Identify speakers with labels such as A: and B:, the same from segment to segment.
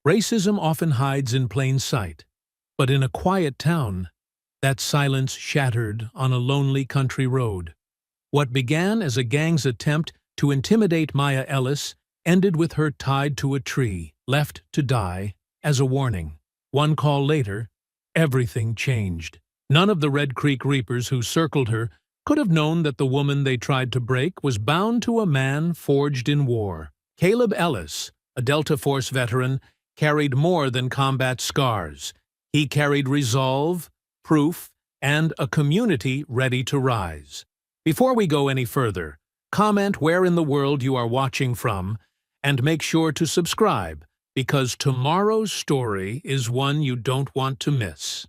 A: Racism often hides in plain sight, but in a quiet town, that silence shattered on a lonely country road. What began as a gang's attempt to intimidate Maya Ellis ended with her tied to a tree, left to die, as a warning. One call later, everything changed. None of the Red Creek Reapers who circled her could have known that the woman they tried to break was bound to a man forged in war. Caleb Ellis, a Delta Force veteran, carried more than combat scars. He carried resolve, proof, and a community ready to rise. Before we go any further, comment where in the world you are watching from, and make sure to subscribe, because tomorrow's story is one you don't want to miss.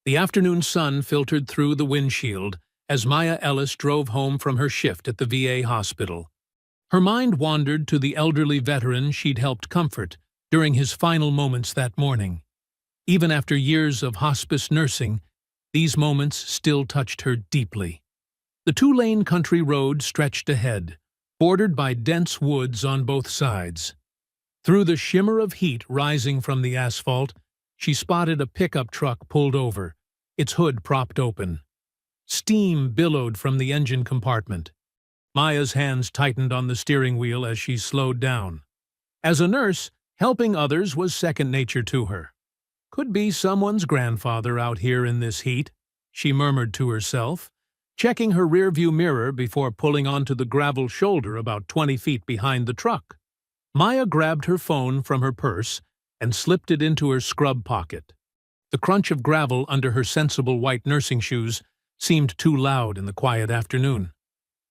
A: The afternoon sun filtered through the windshield as Maya Ellis drove home from her shift at the VA hospital. Her mind wandered to the elderly veteran she'd helped comfort during his final moments that morning. Even after years of hospice nursing, these moments still touched her deeply. The two-lane country road stretched ahead, bordered by dense woods on both sides. Through the shimmer of heat rising from the asphalt, she spotted a pickup truck pulled over, its hood propped open. Steam billowed from the engine compartment. Maya's hands tightened on the steering wheel as she slowed down. As a nurse, helping others was second nature to her. Could be someone's grandfather out here in this heat, she murmured to herself, checking her rearview mirror before pulling onto the gravel shoulder about 20 feet behind the truck. Maya grabbed her phone from her purse and slipped it into her scrub pocket. The crunch of gravel under her sensible white nursing shoes seemed too loud in the quiet afternoon.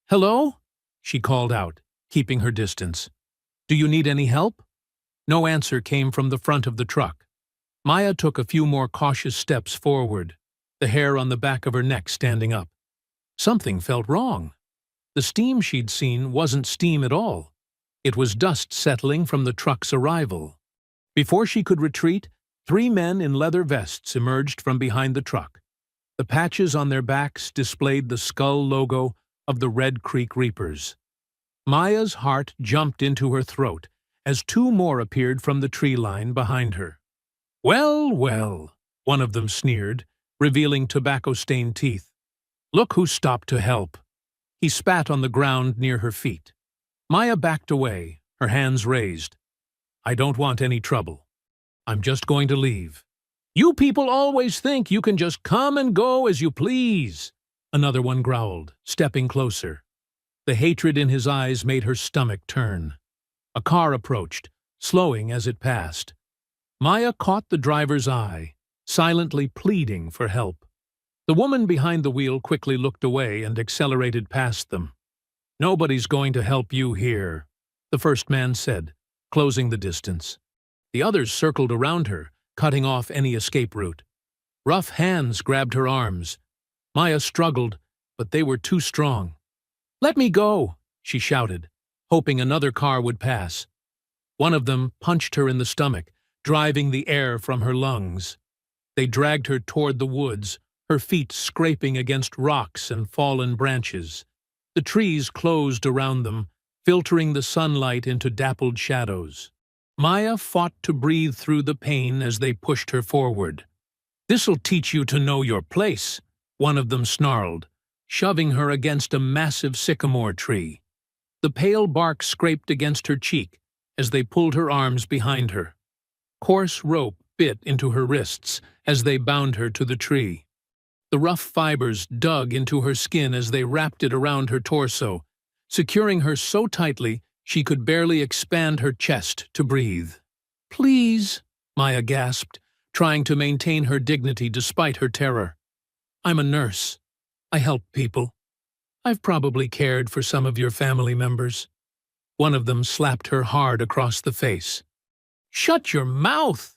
A: "Hello?" she called out, keeping her distance. "Do you need any help?" No answer came from the front of the truck. Maya took a few more cautious steps forward, the hair on the back of her neck standing up. Something felt wrong. The steam she'd seen wasn't steam at all. It was dust settling from the truck's arrival. Before she could retreat, 3 men in leather vests emerged from behind the truck. The patches on their backs displayed the skull logo of the Red Creek Reapers. Maya's heart jumped into her throat as 2 more appeared from the tree line behind her. "Well, well," one of them sneered, revealing tobacco-stained teeth. "Look who stopped to help." He spat on the ground near her feet. Maya backed away, her hands raised. "I don't want any trouble. I'm just going to leave." "You people always think you can just come and go as you please," another one growled, stepping closer. The hatred in his eyes made her stomach turn. A car approached, slowing as it passed. Maya caught the driver's eye, silently pleading for help. The woman behind the wheel quickly looked away and accelerated past them. "Nobody's going to help you here," the first man said, closing the distance. The others circled around her, cutting off any escape route. Rough hands grabbed her arms. Maya struggled, but they were too strong. "Let me go," she shouted, hoping another car would pass. One of them punched her in the stomach, driving the air from her lungs. They dragged her toward the woods, her feet scraping against rocks and fallen branches. The trees closed around them, filtering the sunlight into dappled shadows. Maya fought to breathe through the pain as they pushed her forward. "This'll teach you to know your place," one of them snarled, shoving her against a massive sycamore tree. The pale bark scraped against her cheek as they pulled her arms behind her. Coarse rope bit into her wrists as they bound her to the tree. The rough fibers dug into her skin as they wrapped it around her torso, securing her so tightly she could barely expand her chest to breathe. "Please," Maya gasped, trying to maintain her dignity despite her terror. "I'm a nurse. I help people. I've probably cared for some of your family members." One of them slapped her hard across the face. "Shut your mouth!"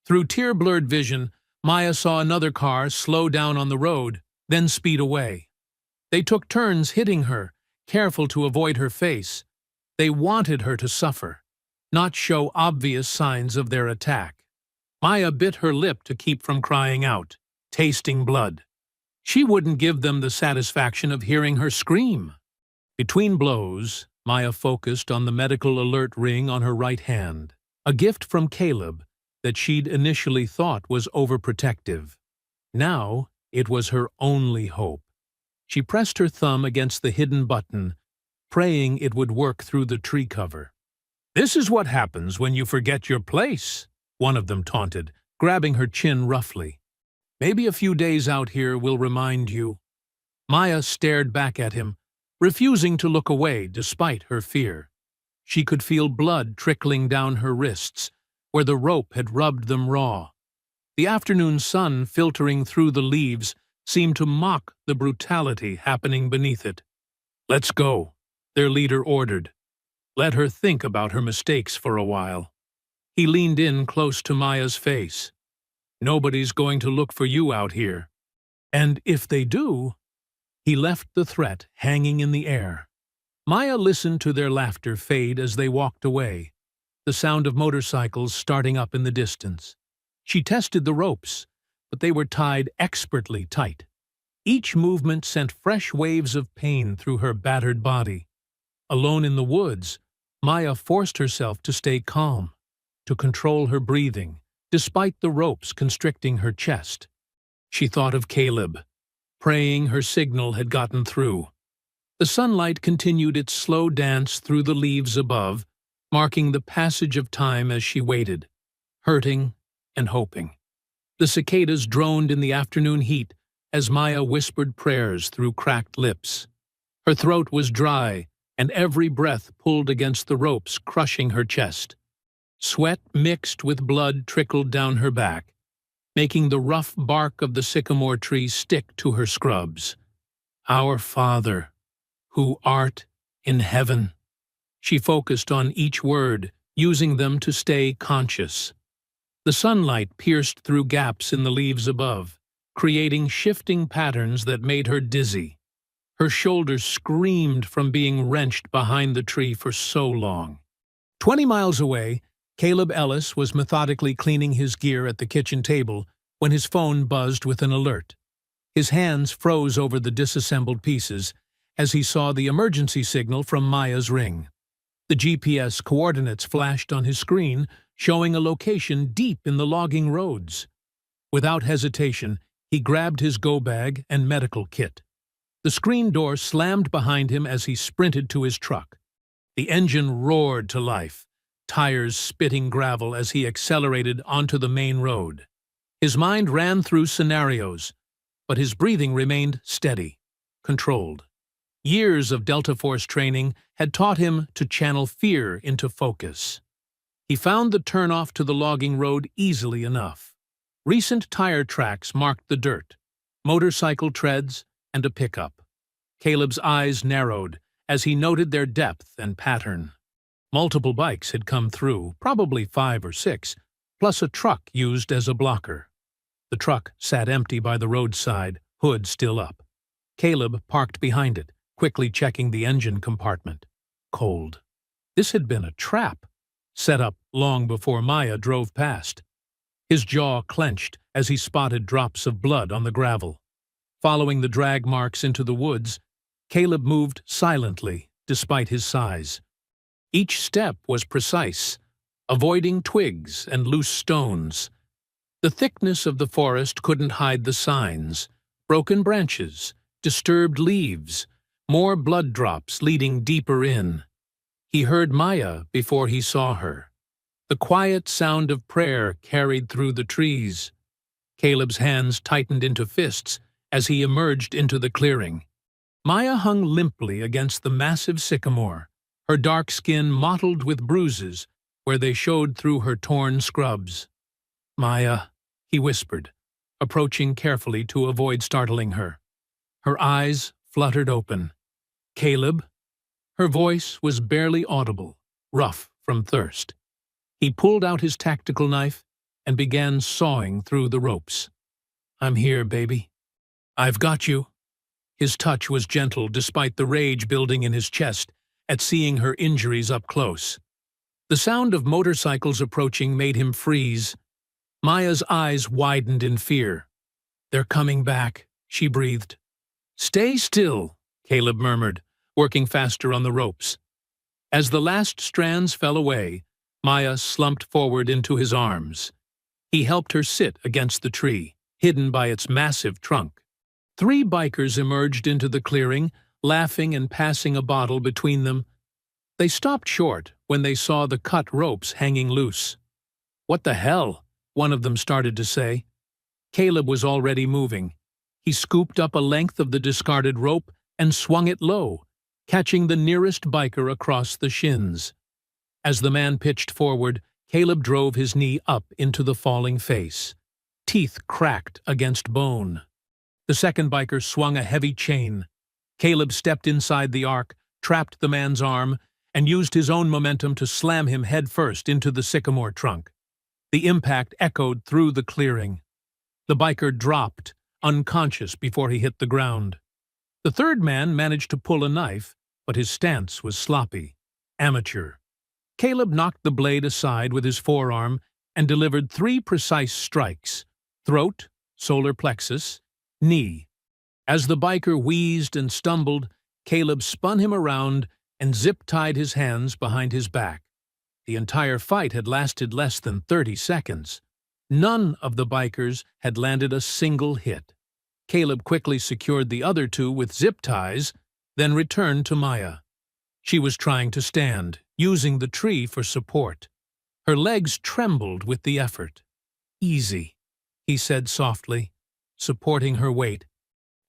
A: Through tear-blurred vision, Maya saw another car slow down on the road, then speed away. They took turns hitting her, careful to avoid her face. They wanted her to suffer, not show obvious signs of their attack. Maya bit her lip to keep from crying out, tasting blood. She wouldn't give them the satisfaction of hearing her scream. Between blows, Maya focused on the medical alert ring on her right hand. a gift from Caleb that she'd initially thought was overprotective. Now it was her only hope. She pressed her thumb against the hidden button, praying it would work through the tree cover. "This is what happens when you forget your place," one of them taunted, grabbing her chin roughly. "Maybe a few days out here will remind you." Maya stared back at him, refusing to look away despite her fear. She could feel blood trickling down her wrists, where the rope had rubbed them raw. The afternoon sun filtering through the leaves seemed to mock the brutality happening beneath it. "Let's go," their leader ordered. "Let her think about her mistakes for a while." He leaned in close to Maya's face. "Nobody's going to look for you out here. And if they do—" He left the threat hanging in the air. Maya listened to their laughter fade as they walked away, the sound of motorcycles starting up in the distance. She tested the ropes, but they were tied expertly tight. Each movement sent fresh waves of pain through her battered body. Alone in the woods, Maya forced herself to stay calm, to control her breathing, despite the ropes constricting her chest. She thought of Caleb, praying her signal had gotten through. The sunlight continued its slow dance through the leaves above, marking the passage of time as she waited, hurting and hoping. The cicadas droned in the afternoon heat as Maya whispered prayers through cracked lips. Her throat was dry, and every breath pulled against the ropes, crushing her chest. Sweat mixed with blood trickled down her back, making the rough bark of the sycamore tree stick to her scrubs. "Our Father, who art in heaven." She focused on each word, using them to stay conscious. The sunlight pierced through gaps in the leaves above, creating shifting patterns that made her dizzy. Her shoulders screamed from being wrenched behind the tree for so long. 20 miles away, Caleb Ellis was methodically cleaning his gear at the kitchen table when his phone buzzed with an alert. His hands froze over the disassembled pieces as he saw the emergency signal from Maya's ring. The GPS coordinates flashed on his screen, showing a location deep in the logging roads. Without hesitation, he grabbed his go-bag and medical kit. The screen door slammed behind him as he sprinted to his truck. The engine roared to life, tires spitting gravel as he accelerated onto the main road. His mind ran through scenarios, but his breathing remained steady, controlled. Years of Delta Force training had taught him to channel fear into focus. He found the turnoff to the logging road easily enough. Recent tire tracks marked the dirt, motorcycle treads, and a pickup. Caleb's eyes narrowed as he noted their depth and pattern. Multiple bikes had come through, probably 5 or 6, plus a truck used as a blocker. The truck sat empty by the roadside, hood still up. Caleb parked behind it, quickly checking the engine compartment. Cold. This had been a trap, set up long before Maya drove past. His jaw clenched as he spotted drops of blood on the gravel. Following the drag marks into the woods, Caleb moved silently, despite his size. Each step was precise, avoiding twigs and loose stones. The thickness of the forest couldn't hide the signs: broken branches, disturbed leaves, more blood drops leading deeper in. He heard Maya before he saw her. The quiet sound of prayer carried through the trees. Caleb's hands tightened into fists as he emerged into the clearing. Maya hung limply against the massive sycamore, her dark skin mottled with bruises where they showed through her torn scrubs. "Maya," he whispered, approaching carefully to avoid startling her. Her eyes fluttered open. "Caleb?" Her voice was barely audible, rough from thirst. He pulled out his tactical knife and began sawing through the ropes. "I'm here, baby. I've got you." His touch was gentle despite the rage building in his chest at seeing her injuries up close. The sound of motorcycles approaching made him freeze. Maya's eyes widened in fear. "They're coming back," she breathed. "Stay still," Caleb murmured, working faster on the ropes. As the last strands fell away, Maya slumped forward into his arms. He helped her sit against the tree, hidden by its massive trunk. 3 bikers emerged into the clearing, laughing and passing a bottle between them. They stopped short when they saw the cut ropes hanging loose. "What the hell?" one of them started to say. Caleb was already moving. He scooped up a length of the discarded rope and swung it low, catching the nearest biker across the shins. As the man pitched forward, Caleb drove his knee up into the falling face. Teeth cracked against bone. The second biker swung a heavy chain. Caleb stepped inside the arc, trapped the man's arm, and used his own momentum to slam him headfirst into the sycamore trunk. The impact echoed through the clearing. The biker dropped, unconscious before he hit the ground. The third man managed to pull a knife, but his stance was sloppy. Amateur. Caleb knocked the blade aside with his forearm and delivered 3 precise strikes: throat, solar plexus, knee. As the biker wheezed and stumbled, Caleb spun him around and zip-tied his hands behind his back. The entire fight had lasted less than 30 seconds. None of the bikers had landed a single hit. Caleb quickly secured the other 2 with zip ties, then returned to Maya. She was trying to stand, using the tree for support. Her legs trembled with the effort. "Easy," he said softly, supporting her weight.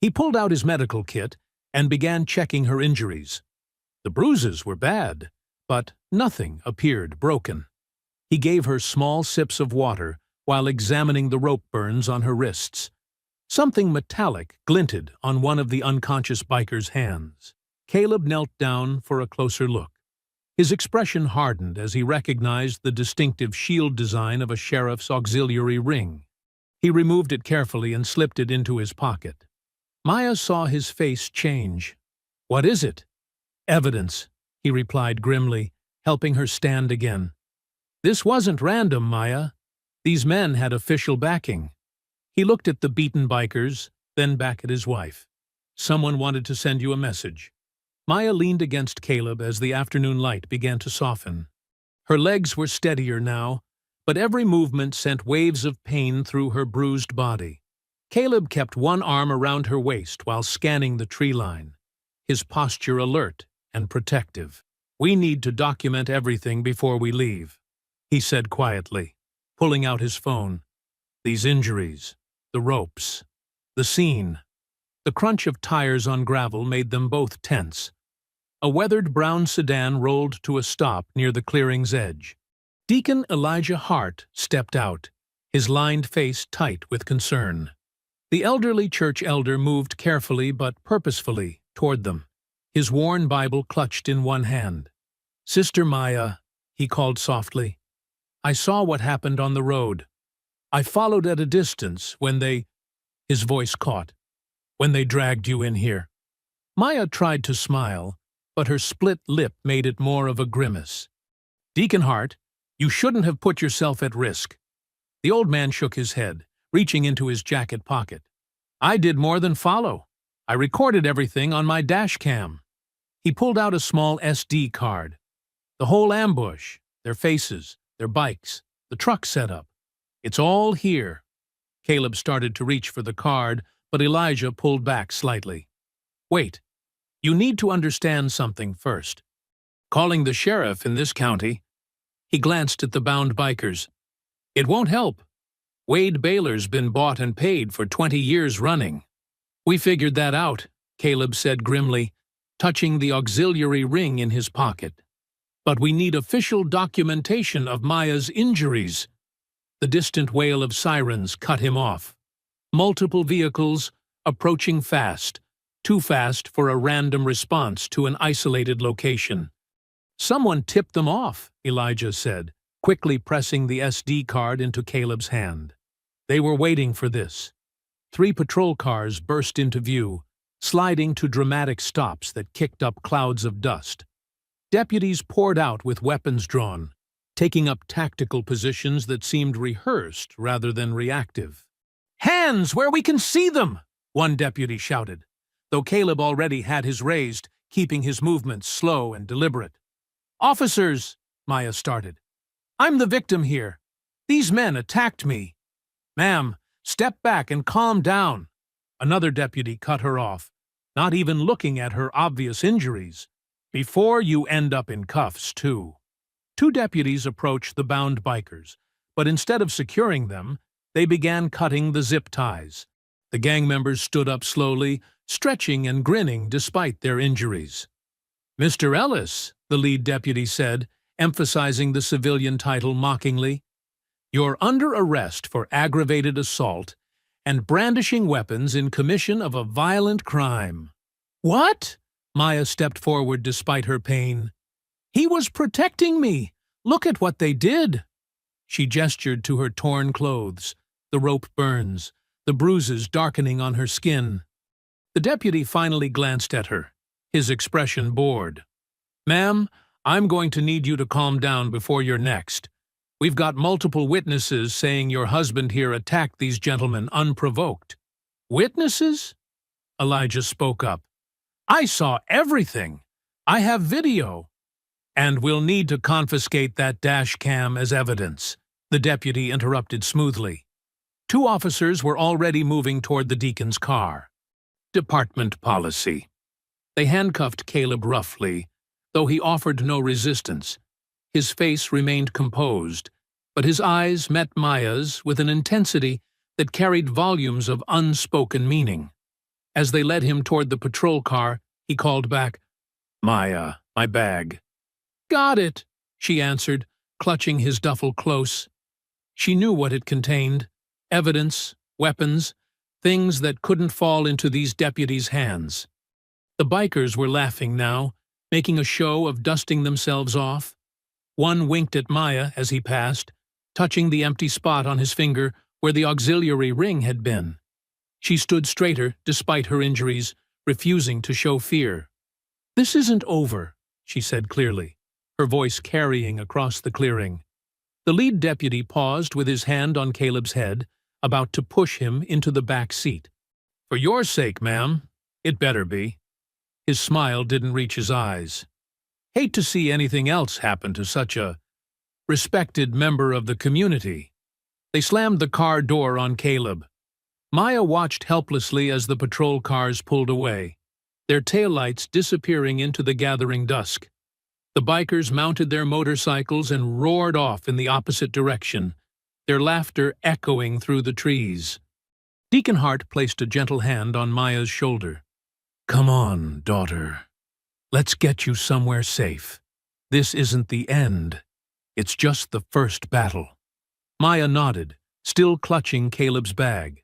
A: He pulled out his medical kit and began checking her injuries. The bruises were bad, but nothing appeared broken. He gave her small sips of water while examining the rope burns on her wrists. Something metallic glinted on one of the unconscious biker's hands. Caleb knelt down for a closer look. His expression hardened as he recognized the distinctive shield design of a sheriff's auxiliary ring. He removed it carefully and slipped it into his pocket. Maya saw his face change. "What is it?" "Evidence," he replied grimly, helping her stand again. "This wasn't random, Maya. These men had official backing." He looked at the beaten bikers, then back at his wife. "Someone wanted to send you a message." Maya leaned against Caleb as the afternoon light began to soften. Her legs were steadier now, but every movement sent waves of pain through her bruised body. Caleb kept one arm around her waist while scanning the tree line, his posture alert and protective. "We need to document everything before we leave," he said quietly, pulling out his phone. "These injuries, the ropes, the scene." The crunch of tires on gravel made them both tense. A weathered brown sedan rolled to a stop near the clearing's edge. Deacon Elijah Hart stepped out, his lined face tight with concern. The elderly church elder moved carefully but purposefully toward them, his worn Bible clutched in one hand. "Sister Maya," he called softly, "I saw what happened on the road. I followed at a distance when they—" His voice caught. "When they dragged you in here." Maya tried to smile, but her split lip made it more of a grimace. "Deacon Hart, you shouldn't have put yourself at risk." The old man shook his head, reaching into his jacket pocket. "I did more than follow. I recorded everything on my dash cam." He pulled out a small SD card. "The whole ambush, their faces, their bikes, the truck setup. It's all here." Caleb started to reach for the card, but Elijah pulled back slightly. "Wait. You need to understand something first. Calling the sheriff in this county—" He glanced at the bound bikers. "It won't help. Wade Baylor's been bought and paid for 20 years running." "We figured that out," Caleb said grimly, touching the auxiliary ring in his pocket. "But we need official documentation of Maya's injuries." The distant wail of sirens cut him off. Multiple vehicles, approaching fast, too fast for a random response to an isolated location. "Someone tipped them off," Elijah said, quickly pressing the SD card into Caleb's hand. They were waiting for this. 3 patrol cars burst into view, sliding to dramatic stops that kicked up clouds of dust. Deputies poured out with weapons drawn, taking up tactical positions that seemed rehearsed rather than reactive. "Hands where we can see them!" one deputy shouted, though Caleb already had his raised, keeping his movements slow and deliberate. "Officers," Maya started. I'm the victim here. These men attacked me. Ma'am, step back and calm down. Another deputy cut her off, not even looking at her obvious injuries. Before you end up in cuffs, too. Two deputies approached the bound bikers, but instead of securing them, they began cutting the zip ties. The gang members stood up slowly, stretching and grinning despite their injuries. "Mr. Ellis," the lead deputy said, emphasizing the civilian title mockingly, "you're under arrest for aggravated assault and brandishing weapons in commission of a violent crime." "What?" Maya stepped forward despite her pain. "He was protecting me. Look at what they did." She gestured to her torn clothes, the rope burns, the bruises darkening on her skin. The deputy finally glanced at her, his expression bored. "Ma'am, I'm going to need you to calm down before you're next. We've got multiple witnesses saying your husband here attacked these gentlemen unprovoked." "Witnesses?" Elijah spoke up. "I saw everything. I have video." "And we'll need to confiscate that dash cam as evidence," the deputy interrupted smoothly. Two officers were already moving toward the deacon's car. "Department policy." They handcuffed Caleb roughly, though he offered no resistance. His face remained composed, but his eyes met Maya's with an intensity that carried volumes of unspoken meaning. As they led him toward the patrol car, he called back, "Maya, my bag." "Got it," she answered, clutching his duffel close. She knew what it contained: evidence, weapons, things that couldn't fall into these deputies' hands. The bikers were laughing now, making a show of dusting themselves off. One winked at Maya as he passed, touching the empty spot on his finger where the auxiliary ring had been. She stood straighter despite her injuries, refusing to show fear. "This isn't over," she said clearly, her voice carrying across the clearing. The lead deputy paused with his hand on Caleb's head, about to push him into the back seat. "For your sake, ma'am, it better be." His smile didn't reach his eyes. "Hate to see anything else happen to such a respected member of the community." They slammed the car door on Caleb. Maya watched helplessly as the patrol cars pulled away, their taillights disappearing into the gathering dusk. The bikers mounted their motorcycles and roared off in the opposite direction, their laughter echoing through the trees. Deacon Hart placed a gentle hand on Maya's shoulder. "Come on, daughter. Let's get you somewhere safe. This isn't the end. It's just the first battle." Maya nodded, still clutching Caleb's bag.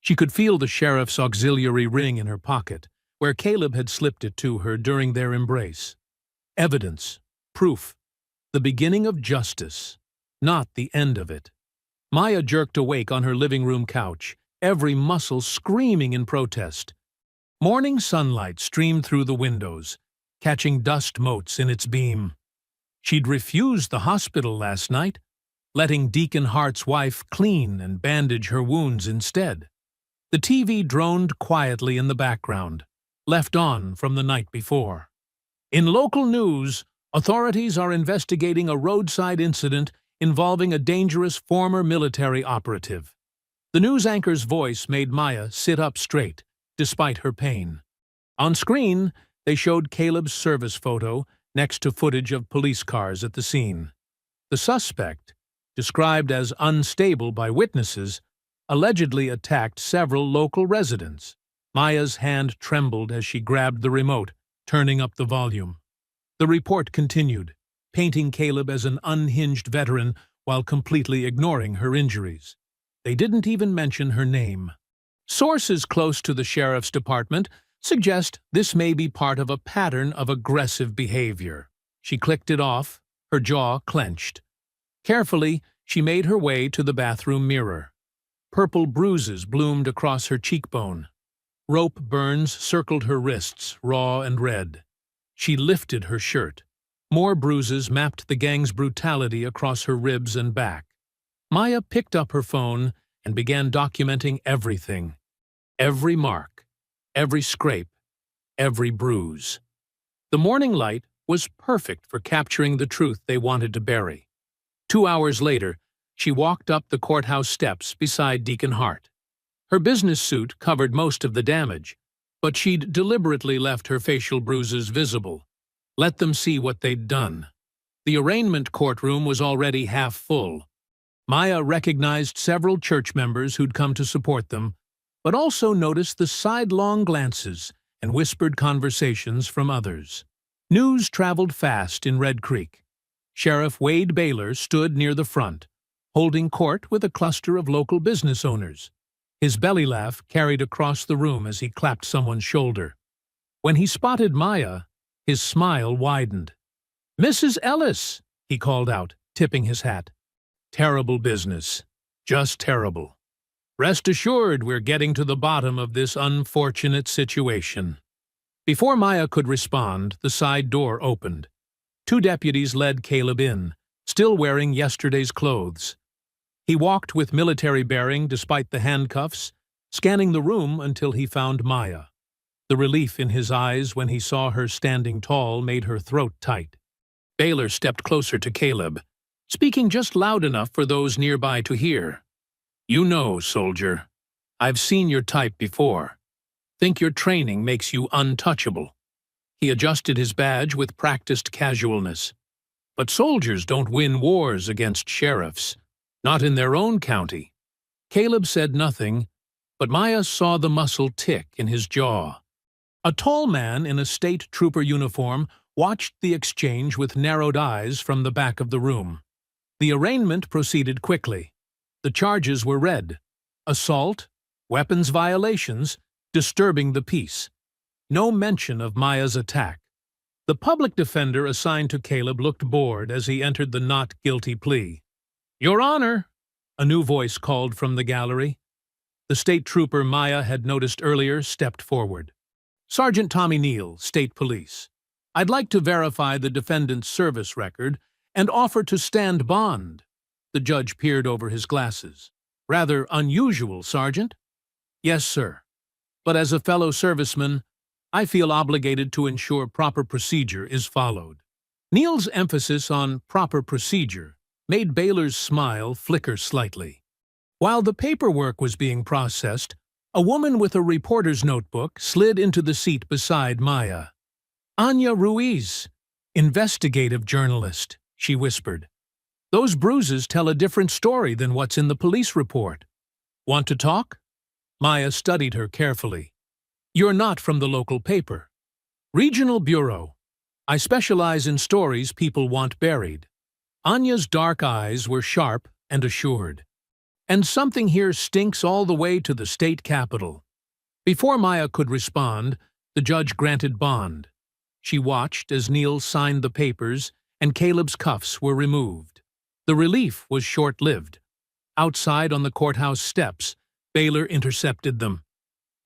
A: She could feel the sheriff's auxiliary ring in her pocket, where Caleb had slipped it to her during their embrace. Evidence, proof, the beginning of justice, not the end of it. Maya jerked awake on her living room couch, every muscle screaming in protest. Morning sunlight streamed through the windows, catching dust motes in its beam. She'd refused the hospital last night, letting Deacon Hart's wife clean and bandage her wounds instead. The TV droned quietly in the background, left on from the night before. In local news, authorities are investigating a roadside incident involving a dangerous former military operative. The news anchor's voice made Maya sit up straight, despite her pain. On screen, they showed Caleb's service photo next to footage of police cars at the scene. The suspect, described as unstable by witnesses, allegedly attacked several local residents. Maya's hand trembled as she grabbed the remote, turning up the volume. The report continued, painting Caleb as an unhinged veteran while completely ignoring her injuries. They didn't even mention her name. Sources close to the sheriff's department suggest this may be part of a pattern of aggressive behavior. She clicked it off, her jaw clenched. Carefully, she made her way to the bathroom mirror. Purple bruises bloomed across her cheekbone. Rope burns circled her wrists, raw and red. She lifted her shirt. More bruises mapped the gang's brutality across her ribs and back. Maya picked up her phone and began documenting everything. Every mark, every scrape, every bruise. The morning light was perfect for capturing the truth they wanted to bury. 2 hours later, she walked up the courthouse steps beside Deacon Hart. Her business suit covered most of the damage, but she'd deliberately left her facial bruises visible. Let them see what they'd done. The arraignment courtroom was already half full. Maya recognized several church members who'd come to support them, but also noticed the sidelong glances and whispered conversations from others. News traveled fast in Red Creek. Sheriff Wade Baylor stood near the front, holding court with a cluster of local business owners. His belly laugh carried across the room as he clapped someone's shoulder. When he spotted Maya, his smile widened. "Mrs. Ellis," he called out, tipping his hat. "Terrible business. Just terrible. Rest assured we're getting to the bottom of this unfortunate situation." Before Maya could respond, the side door opened. 2 deputies led Caleb in, still wearing yesterday's clothes. He walked with military bearing despite the handcuffs, scanning the room until he found Maya. The relief in his eyes when he saw her standing tall made her throat tight. Baylor stepped closer to Caleb, speaking just loud enough for those nearby to hear. "You know, soldier, I've seen your type before. Think your training makes you untouchable." He adjusted his badge with practiced casualness. "But soldiers don't win wars against sheriffs. Not in their own county." Caleb said nothing, but Maya saw the muscle tick in his jaw. A tall man in a state trooper uniform watched the exchange with narrowed eyes from the back of the room. The arraignment proceeded quickly. The charges were read: assault, weapons violations, disturbing the peace. No mention of Maya's attack. The public defender assigned to Caleb looked bored as he entered the not guilty plea. "Your Honor," a new voice called from the gallery. The state trooper Maya had noticed earlier stepped forward. "Sergeant Tommy Neal, State Police. I'd like to verify the defendant's service record and offer to stand bond." The judge peered over his glasses. "Rather unusual, Sergeant." "Yes, sir. But as a fellow serviceman, I feel obligated to ensure proper procedure is followed." Neal's emphasis on proper procedure made Baylor's smile flicker slightly. While the paperwork was being processed, a woman with a reporter's notebook slid into the seat beside Maya. "Anya Ruiz, investigative journalist," she whispered. "Those bruises tell a different story than what's in the police report. Want to talk?" Maya studied her carefully. "You're not from the local paper." "Regional Bureau. I specialize in stories people want buried." Anya's dark eyes were sharp and assured. "And something here stinks all the way to the state capitol." Before Maya could respond, the judge granted bond. She watched as Neal signed the papers and Caleb's cuffs were removed. The relief was short-lived. Outside on the courthouse steps, Baylor intercepted them.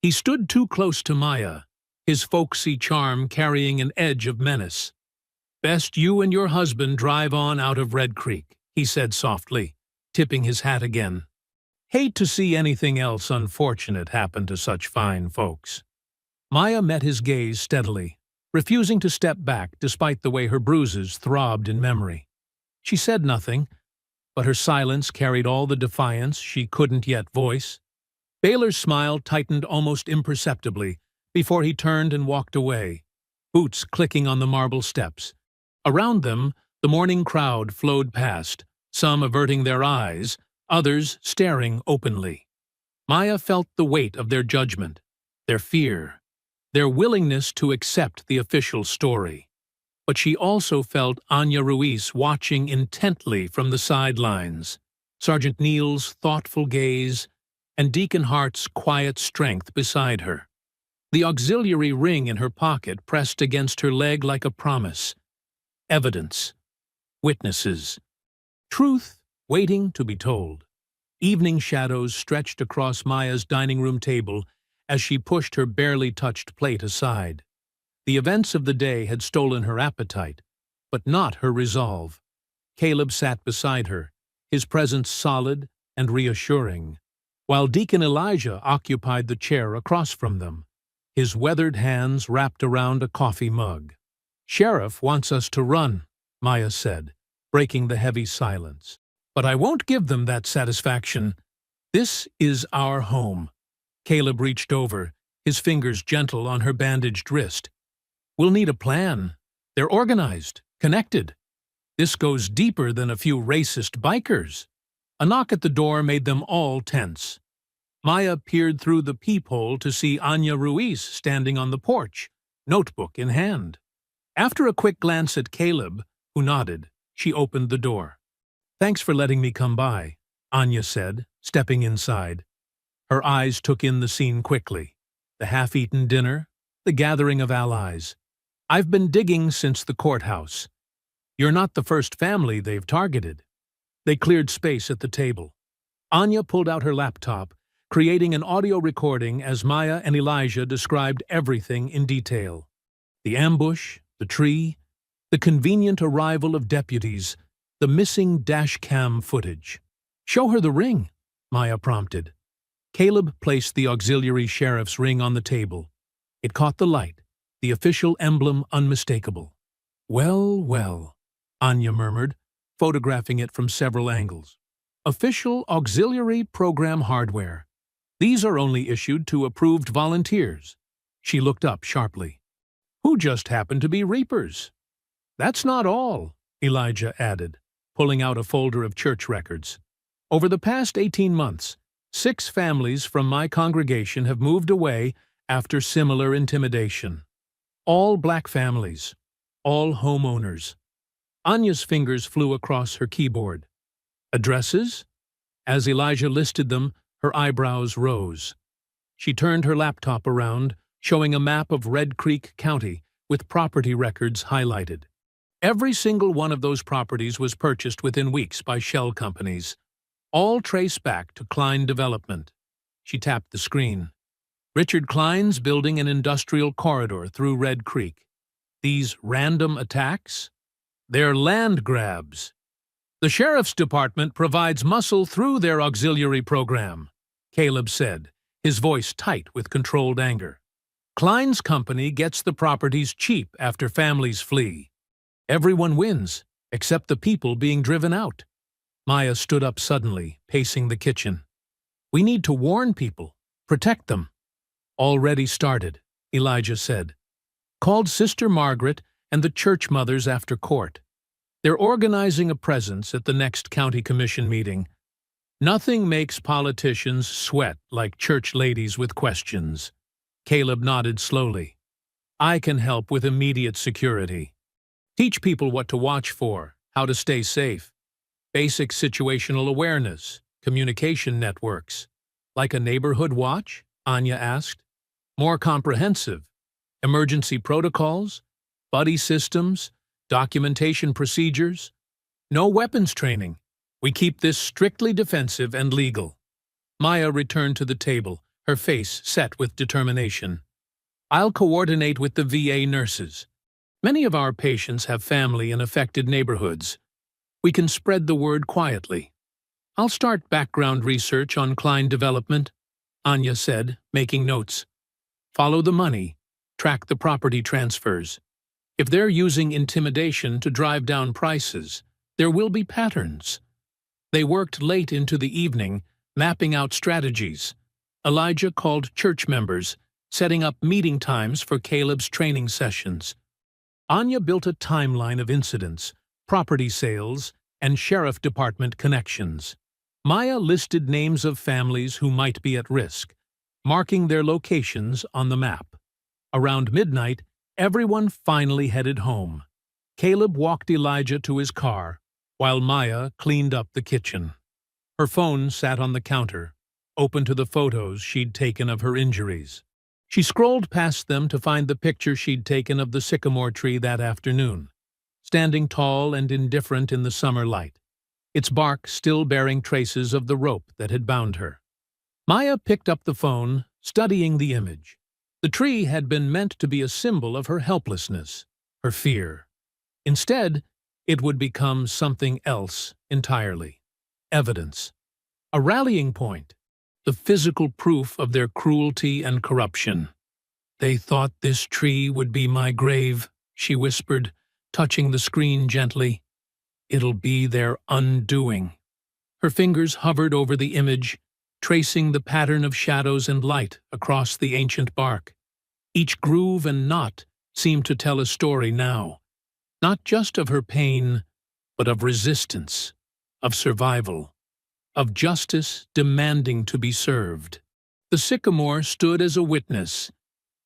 A: He stood too close to Maya, his folksy charm carrying an edge of menace. "Best you and your husband drive on out of Red Creek," he said softly, tipping his hat again. "Hate to see anything else unfortunate happen to such fine folks." Maya met his gaze steadily, refusing to step back despite the way her bruises throbbed in memory. She said nothing, but her silence carried all the defiance she couldn't yet voice. Baylor's smile tightened almost imperceptibly before he turned and walked away, boots clicking on the marble steps. Around them, the morning crowd flowed past, some averting their eyes, others staring openly. Maya felt the weight of their judgment, their fear, their willingness to accept the official story. But she also felt Anya Ruiz watching intently from the sidelines, Sergeant Neal's thoughtful gaze, and Deacon Hart's quiet strength beside her. The auxiliary ring in her pocket pressed against her leg like a promise. Evidence. Witnesses. Truth waiting to be told. Evening shadows stretched across Maya's dining room table as she pushed her barely touched plate aside. The events of the day had stolen her appetite, but not her resolve. Caleb sat beside her, his presence solid and reassuring, while Deacon Elijah occupied the chair across from them, his weathered hands wrapped around a coffee mug. "Sheriff wants us to run," Maya said, breaking the heavy silence. But I won't give them that satisfaction. This is our home. Caleb reached over, his fingers gentle on her bandaged wrist. We'll need a plan. They're organized, connected. This goes deeper than a few racist bikers. A knock at the door made them all tense. Maya peered through the peephole to see Anya Ruiz standing on the porch, notebook in hand. After a quick glance at Caleb, who nodded, she opened the door. "Thanks for letting me come by," Anya said, stepping inside. Her eyes took in the scene quickly. The half-eaten dinner, the gathering of allies. "I've been digging since the courthouse. You're not the first family they've targeted." They cleared space at the table. Anya pulled out her laptop, creating an audio recording as Maya and Elijah described everything in detail. The ambush, the tree, the convenient arrival of deputies, the missing dash-cam footage. "Show her the ring," Maya prompted. Caleb placed the auxiliary sheriff's ring on the table. It caught the light, the official emblem unmistakable. "Well, well," Anya murmured, photographing it from several angles. "Official auxiliary program hardware. These are only issued to approved volunteers." She looked up sharply. "Who just happened to be Reapers?" "That's not all," Elijah added, pulling out a folder of church records. "Over the past 18 months, 6 families from my congregation have moved away after similar intimidation. All black families, all homeowners." Anya's fingers flew across her keyboard. "Addresses?" As Elijah listed them, her eyebrows rose. She turned her laptop around, showing a map of Red Creek County with property records highlighted. Every single one of those properties was purchased within weeks by shell companies. All trace back to Klein Development. She tapped the screen. Richard Klein's building an industrial corridor through Red Creek. These random attacks? They're land grabs. "The Sheriff's Department provides muscle through their auxiliary program," Caleb said, his voice tight with controlled anger. "Klein's company gets the properties cheap after families flee. Everyone wins, except the people being driven out." Maya stood up suddenly, pacing the kitchen. "We need to warn people, protect them." "Already started," Elijah said. "Called Sister Margaret and the church mothers after court. They're organizing a presence at the next county commission meeting. Nothing makes politicians sweat like church ladies with questions." Caleb nodded slowly. "I can help with immediate security. Teach people what to watch for, how to stay safe. Basic situational awareness, communication networks. Like a neighborhood watch?" Anya asked. "More comprehensive. Emergency protocols, buddy systems, documentation procedures. No weapons training. We keep this strictly defensive and legal." Maya returned to the table, her face set with determination. "I'll coordinate with the VA nurses. Many of our patients have family in affected neighborhoods. We can spread the word quietly. I'll start background research on Klein Development," Anya said, making notes. "Follow the money, track the property transfers. If they're using intimidation to drive down prices, there will be patterns." They worked late into the evening, mapping out strategies. Elijah called church members, setting up meeting times for Caleb's training sessions. Anya built a timeline of incidents, property sales, and sheriff department connections. Maya listed names of families who might be at risk, marking their locations on the map. Around midnight, everyone finally headed home. Caleb walked Elijah to his car, while Maya cleaned up the kitchen. Her phone sat on the counter, open to the photos she'd taken of her injuries. She scrolled past them to find the picture she'd taken of the sycamore tree that afternoon, standing tall and indifferent in the summer light, its bark still bearing traces of the rope that had bound her. Maya picked up the phone, studying the image. The tree had been meant to be a symbol of her helplessness, her fear. Instead, it would become something else entirely. Evidence. A rallying point. The physical proof of their cruelty and corruption. "They thought this tree would be my grave," she whispered, touching the screen gently. It'll be their undoing. Her fingers hovered over the image, tracing the pattern of shadows and light across the ancient bark. Each groove and knot seemed to tell a story now, not just of her pain, but of resistance, of survival, of justice demanding to be served. The sycamore stood as a witness,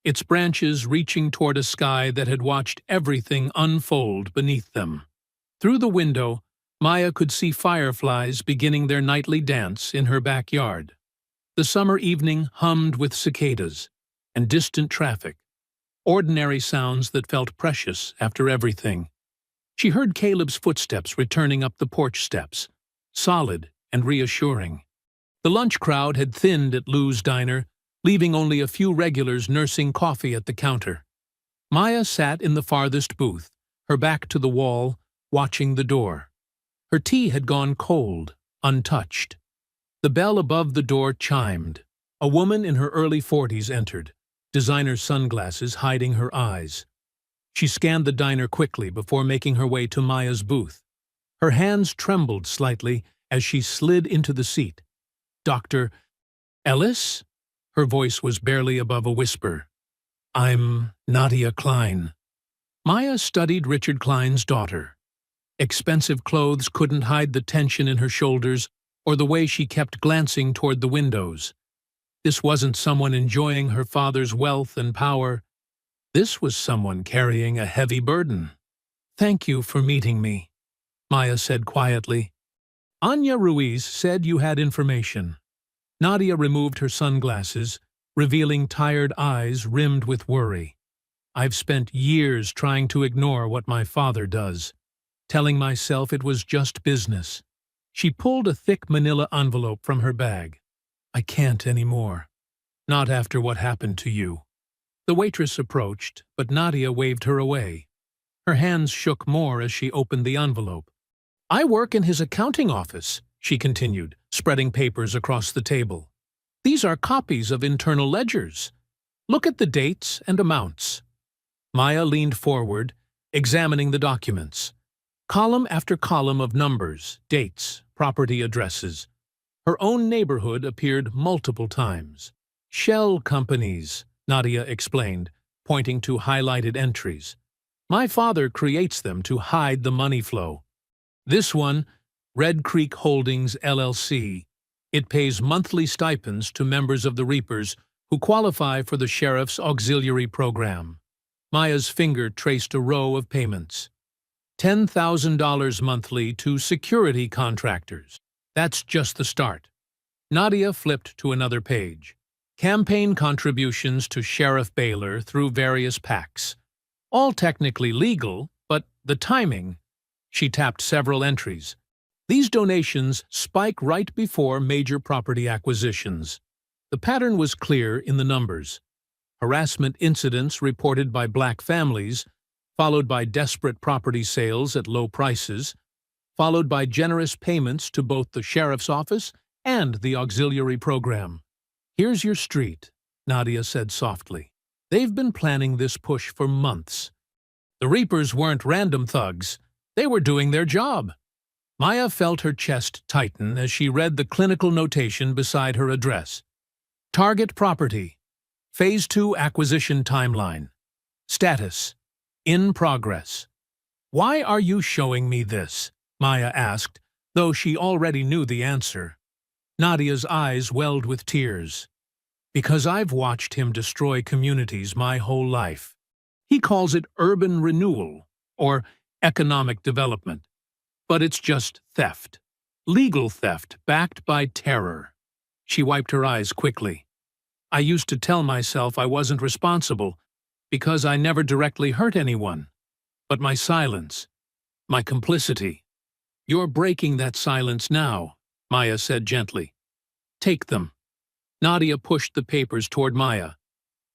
A: its branches reaching toward a sky that had watched everything unfold beneath them. Through the window, Maya could see fireflies beginning their nightly dance in her backyard. The summer evening hummed with cicadas and distant traffic, ordinary sounds that felt precious after everything. She heard Caleb's footsteps returning up the porch steps, solid and reassuring. The lunch crowd had thinned at Lou's diner, leaving only a few regulars nursing coffee at the counter. Maya sat in the farthest booth, her back to the wall, watching the door. Her tea had gone cold, untouched. The bell above the door chimed. A woman in her early 40s entered, designer sunglasses hiding her eyes. She scanned the diner quickly before making her way to Maya's booth. Her hands trembled slightly as she slid into the seat. "Dr. Ellis?" Her voice was barely above a whisper. "I'm Nadia Klein." Maya studied Richard Klein's daughter. Expensive clothes couldn't hide the tension in her shoulders or the way she kept glancing toward the windows. This wasn't someone enjoying her father's wealth and power. This was someone carrying a heavy burden. "Thank you for meeting me," Maya said quietly. "Anya Ruiz said you had information." Nadia removed her sunglasses, revealing tired eyes rimmed with worry. "I've spent years trying to ignore what my father does, telling myself it was just business." She pulled a thick manila envelope from her bag. "I can't anymore. Not after what happened to you." The waitress approached, but Nadia waved her away. Her hands shook more as she opened the envelope. "I work in his accounting office," she continued, spreading papers across the table. "These are copies of internal ledgers. Look at the dates and amounts." Maya leaned forward, examining the documents. Column after column of numbers, dates, property addresses. Her own neighborhood appeared multiple times. "Shell companies," Nadia explained, pointing to highlighted entries. "My father creates them to hide the money flow. This one, Red Creek Holdings, LLC. It pays monthly stipends to members of the Reapers who qualify for the Sheriff's Auxiliary Program." Maya's finger traced a row of payments. $10,000 monthly to security contractors. That's just the start. Nadia flipped to another page. Campaign contributions to Sheriff Baylor through various PACs. All technically legal, but the timing. She tapped several entries. These donations spike right before major property acquisitions. The pattern was clear in the numbers. Harassment incidents reported by black families, followed by desperate property sales at low prices, followed by generous payments to both the sheriff's office and the auxiliary program. "Here's your street," Nadia said softly. "They've been planning this push for months. The Reapers weren't random thugs. They were doing their job." Maya felt her chest tighten as she read the clinical notation beside her address. "Target property. Phase 2 acquisition timeline. Status. In progress." "Why are you showing me this?" Maya asked, though she already knew the answer. Nadia's eyes welled with tears. "Because I've watched him destroy communities my whole life. He calls it urban renewal or economic development. But it's just theft. Legal theft backed by terror." She wiped her eyes quickly. "I used to tell myself I wasn't responsible because I never directly hurt anyone. But my silence, my complicity." "You're breaking that silence now," Maya said gently. "Take them." Nadia pushed the papers toward Maya.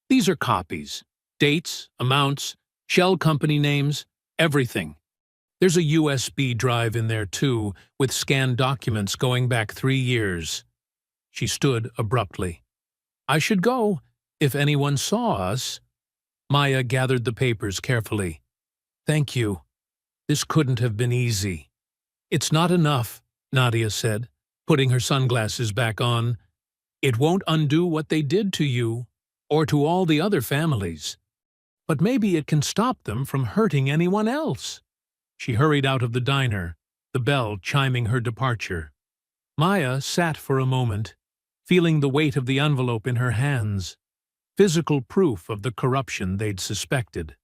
A: "These are copies. Dates, amounts, shell company names, everything. There's a USB drive in there too, with scanned documents going back 3 years." She stood abruptly. "I should go, if anyone saw us." Maya gathered the papers carefully. "Thank you. This couldn't have been easy." "It's not enough," Nadia said, putting her sunglasses back on. "It won't undo what they did to you, or to all the other families. But maybe it can stop them from hurting anyone else." She hurried out of the diner, the bell chiming her departure. Maya sat for a moment, feeling the weight of the envelope in her hands. Physical proof of the corruption they'd suspected.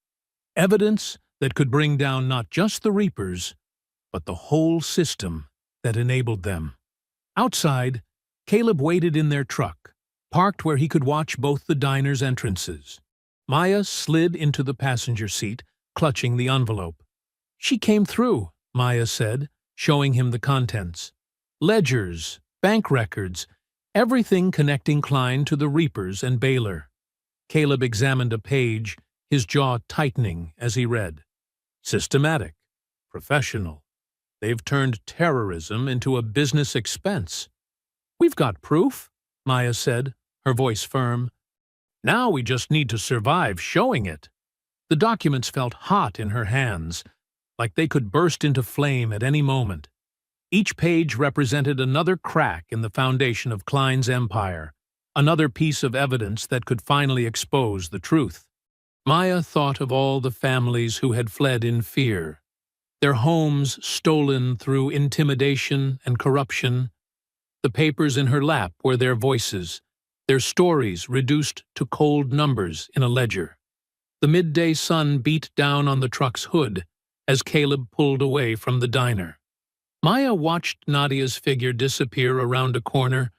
A: Evidence that could bring down not just the reapers, but the whole system that enabled them. Outside, Caleb waited in their truck, parked where he could watch both the diner's entrances. Maya slid into the passenger seat, clutching the envelope. "She came through," Maya said, showing him the contents. Ledgers, bank records, everything connecting Klein to the reapers and Baylor. Caleb examined a page, his jaw tightening as he read. Systematic. Professional. They've turned terrorism into a business expense. "We've got proof," Maya said, her voice firm. "Now we just need to survive showing it." The documents felt hot in her hands, like they could burst into flame at any moment. Each page represented another crack in the foundation of Klein's empire, another piece of evidence that could finally expose the truth. Maya thought of all the families who had fled in fear, their homes stolen through intimidation and corruption. The papers in her lap were their voices, their stories reduced to cold numbers in a ledger. The midday sun beat down on the truck's hood as Caleb pulled away from the diner. Maya watched Nadia's figure disappear around a corner,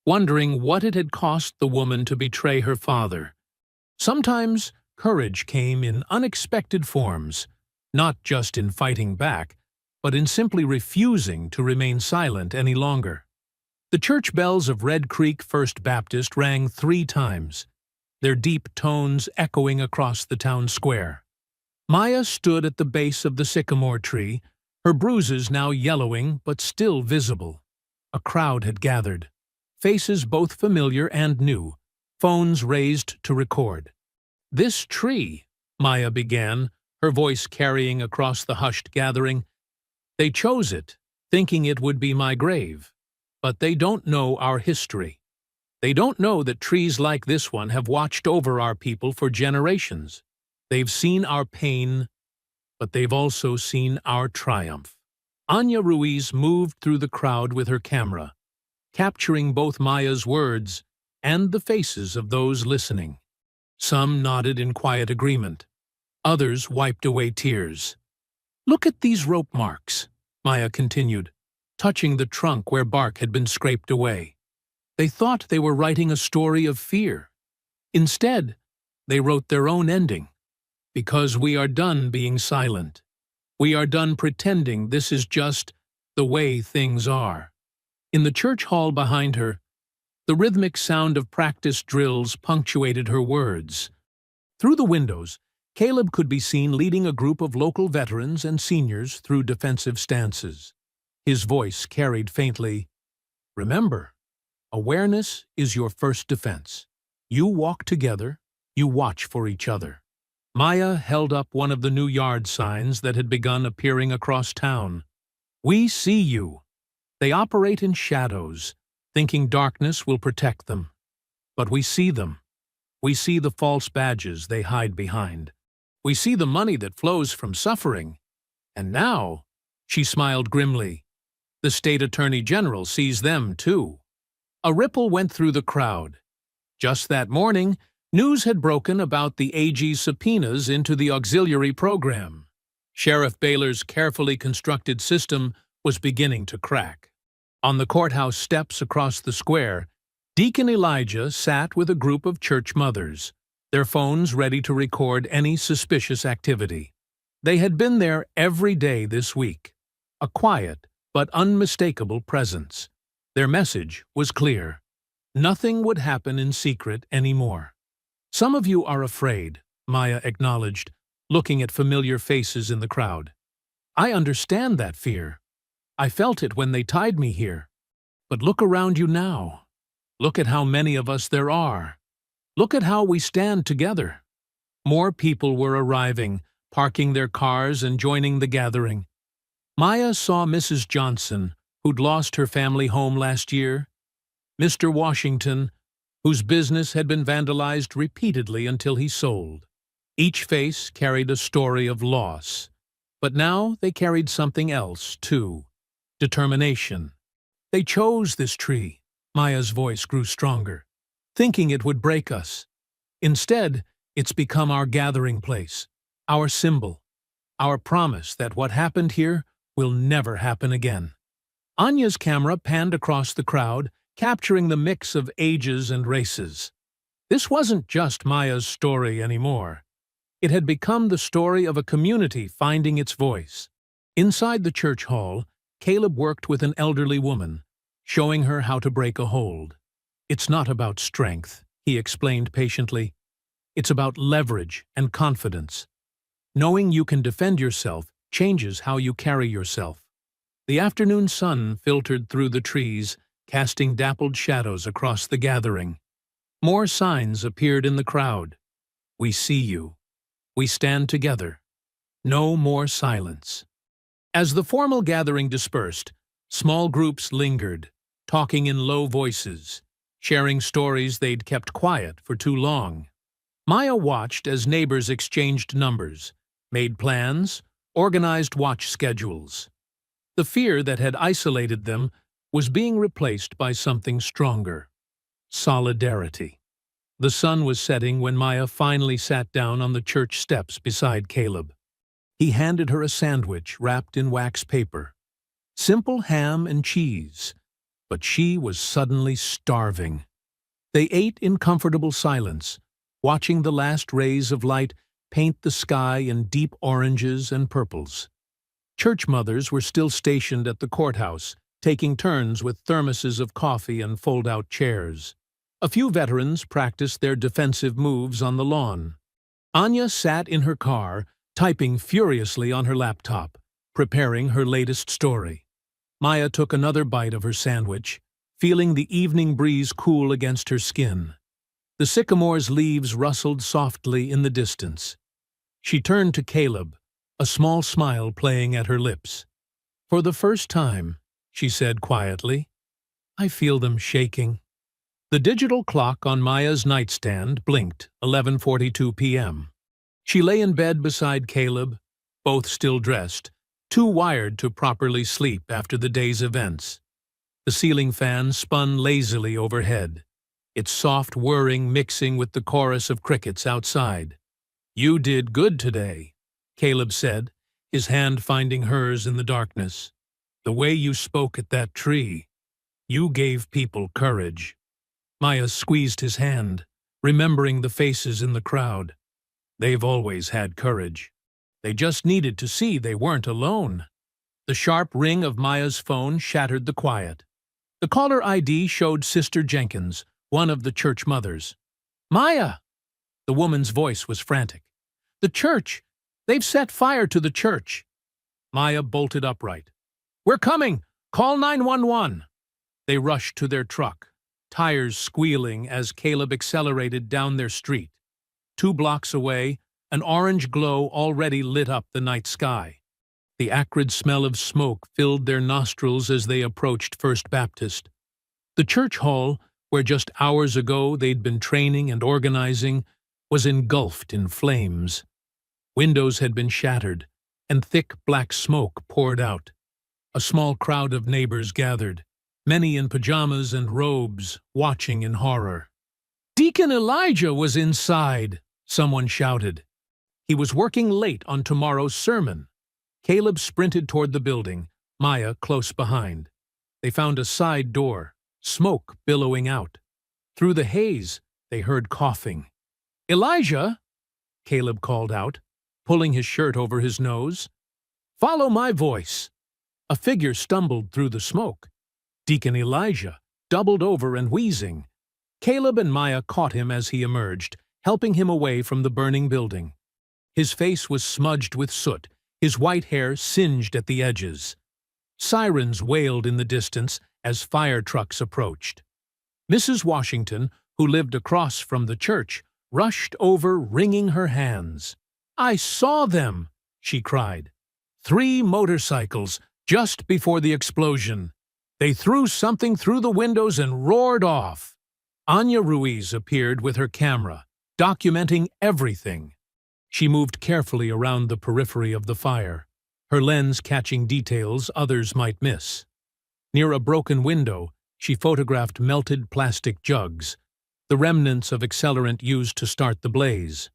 A: wondering what it had cost the woman to betray her father. Sometimes courage came in unexpected forms, not just in fighting back, but in simply refusing to remain silent any longer. The church bells of Red Creek First Baptist rang 3 times, their deep tones echoing across the town square. Maya stood at the base of the sycamore tree, her bruises now yellowing but still visible. A crowd had gathered, faces both familiar and new, phones raised to record. "This tree," Maya began, her voice carrying across the hushed gathering. "They chose it, thinking it would be my grave. But they don't know our history. They don't know that trees like this one have watched over our people for generations. They've seen our pain, but they've also seen our triumph." Anya Ruiz moved through the crowd with her camera, capturing both Maya's words and the faces of those listening. Some nodded in quiet agreement. Others wiped away tears. "Look at these rope marks," Maya continued, touching the trunk where bark had been scraped away. They thought they were writing a story of fear. Instead, they wrote their own ending. "Because we are done being silent. We are done pretending this is just the way things are." In the church hall behind her, the rhythmic sound of practice drills punctuated her words. Through the windows, Caleb could be seen leading a group of local veterans and seniors through defensive stances. His voice carried faintly, "Remember, awareness is your first defense. You walk together, you watch for each other." Maya held up one of the new yard signs that had begun appearing across town. "We see you." They operate in shadows, thinking darkness will protect them. But we see them. We see the false badges they hide behind. We see the money that flows from suffering. And now, she smiled grimly, the state attorney general sees them too. A ripple went through the crowd. Just that morning, news had broken about the AG's subpoenas into the auxiliary program. Sheriff Baylor's carefully constructed system was beginning to crack. On the courthouse steps across the square, Deacon Elijah sat with a group of church mothers, their phones ready to record any suspicious activity. They had been there every day this week, a quiet but unmistakable presence. Their message was clear. Nothing would happen in secret anymore. "Some of you are afraid," Maya acknowledged, looking at familiar faces in the crowd. "I understand that fear. I felt it when they tied me here. But look around you now. Look at how many of us there are. Look at how we stand together." More people were arriving, parking their cars and joining the gathering. Maya saw Mrs. Johnson, who'd lost her family home last year, Mr. Washington, whose business had been vandalized repeatedly until he sold. Each face carried a story of loss, but now they carried something else, too: determination. They chose this tree. Maya's voice grew stronger, thinking it would break us. Instead, it's become our gathering place, our symbol, our promise that what happened here will never happen again. Anya's camera panned across the crowd, capturing the mix of ages and races. This wasn't just Maya's story anymore. It had become the story of a community finding its voice. Inside the church hall, Caleb worked with an elderly woman, showing her how to break a hold. "It's not about strength," he explained patiently. "It's about leverage and confidence. Knowing you can defend yourself changes how you carry yourself." The afternoon sun filtered through the trees, casting dappled shadows across the gathering. More signs appeared in the crowd. "We see you. We stand together. No more silence." As the formal gathering dispersed, small groups lingered, talking in low voices, sharing stories they'd kept quiet for too long. Maya watched as neighbors exchanged numbers, made plans, organized watch schedules. The fear that had isolated them was being replaced by something stronger: solidarity. The sun was setting when Maya finally sat down on the church steps beside Caleb. He handed her a sandwich wrapped in wax paper. Simple ham and cheese, but she was suddenly starving. They ate in comfortable silence, watching the last rays of light paint the sky in deep oranges and purples. Church mothers were still stationed at the courthouse, taking turns with thermoses of coffee and fold-out chairs. A few veterans practiced their defensive moves on the lawn. Anya sat in her car, typing furiously on her laptop, preparing her latest story. Maya took another bite of her sandwich, feeling the evening breeze cool against her skin. The sycamore's leaves rustled softly in the distance. She turned to Caleb, a small smile playing at her lips. "For the first time," she said quietly, "I feel them shaking." The digital clock on Maya's nightstand blinked, 11:42 p.m. She lay in bed beside Caleb, both still dressed, too wired to properly sleep after the day's events. The ceiling fan spun lazily overhead, its soft whirring mixing with the chorus of crickets outside. "You did good today," Caleb said, his hand finding hers in the darkness. "The way you spoke at that tree, you gave people courage." Maya squeezed his hand, remembering the faces in the crowd. They've always had courage. They just needed to see they weren't alone. The sharp ring of Maya's phone shattered the quiet. The caller ID showed Sister Jenkins, one of the church mothers. "Maya!" The woman's voice was frantic. "The church! They've set fire to the church!" Maya bolted upright. "We're coming! Call 911!" They rushed to their truck, tires squealing as Caleb accelerated down their street. 2 blocks away, an orange glow already lit up the night sky. The acrid smell of smoke filled their nostrils as they approached First Baptist. The church hall, where just hours ago they'd been training and organizing, was engulfed in flames. Windows had been shattered, and thick black smoke poured out. A small crowd of neighbors gathered, many in pajamas and robes, watching in horror. "Deacon Elijah was inside," someone shouted. "He was working late on tomorrow's sermon." Caleb sprinted toward the building, Maya close behind. They found a side door, smoke billowing out. Through the haze, they heard coughing. "Elijah!" Caleb called out, pulling his shirt over his nose. "Follow my voice." A figure stumbled through the smoke. Deacon Elijah, doubled over and wheezing. Caleb and Maya caught him as he emerged, helping him away from the burning building. His face was smudged with soot, his white hair singed at the edges. Sirens wailed in the distance as fire trucks approached. Mrs. Washington, who lived across from the church, rushed over, wringing her hands. "I saw them!" she cried. 3 motorcycles just before the explosion. They threw something through the windows and roared off. Anya Ruiz appeared with her camera, documenting everything. She moved carefully around the periphery of the fire, her lens catching details others might miss. Near a broken window, she photographed melted plastic jugs, the remnants of accelerant used to start the blaze.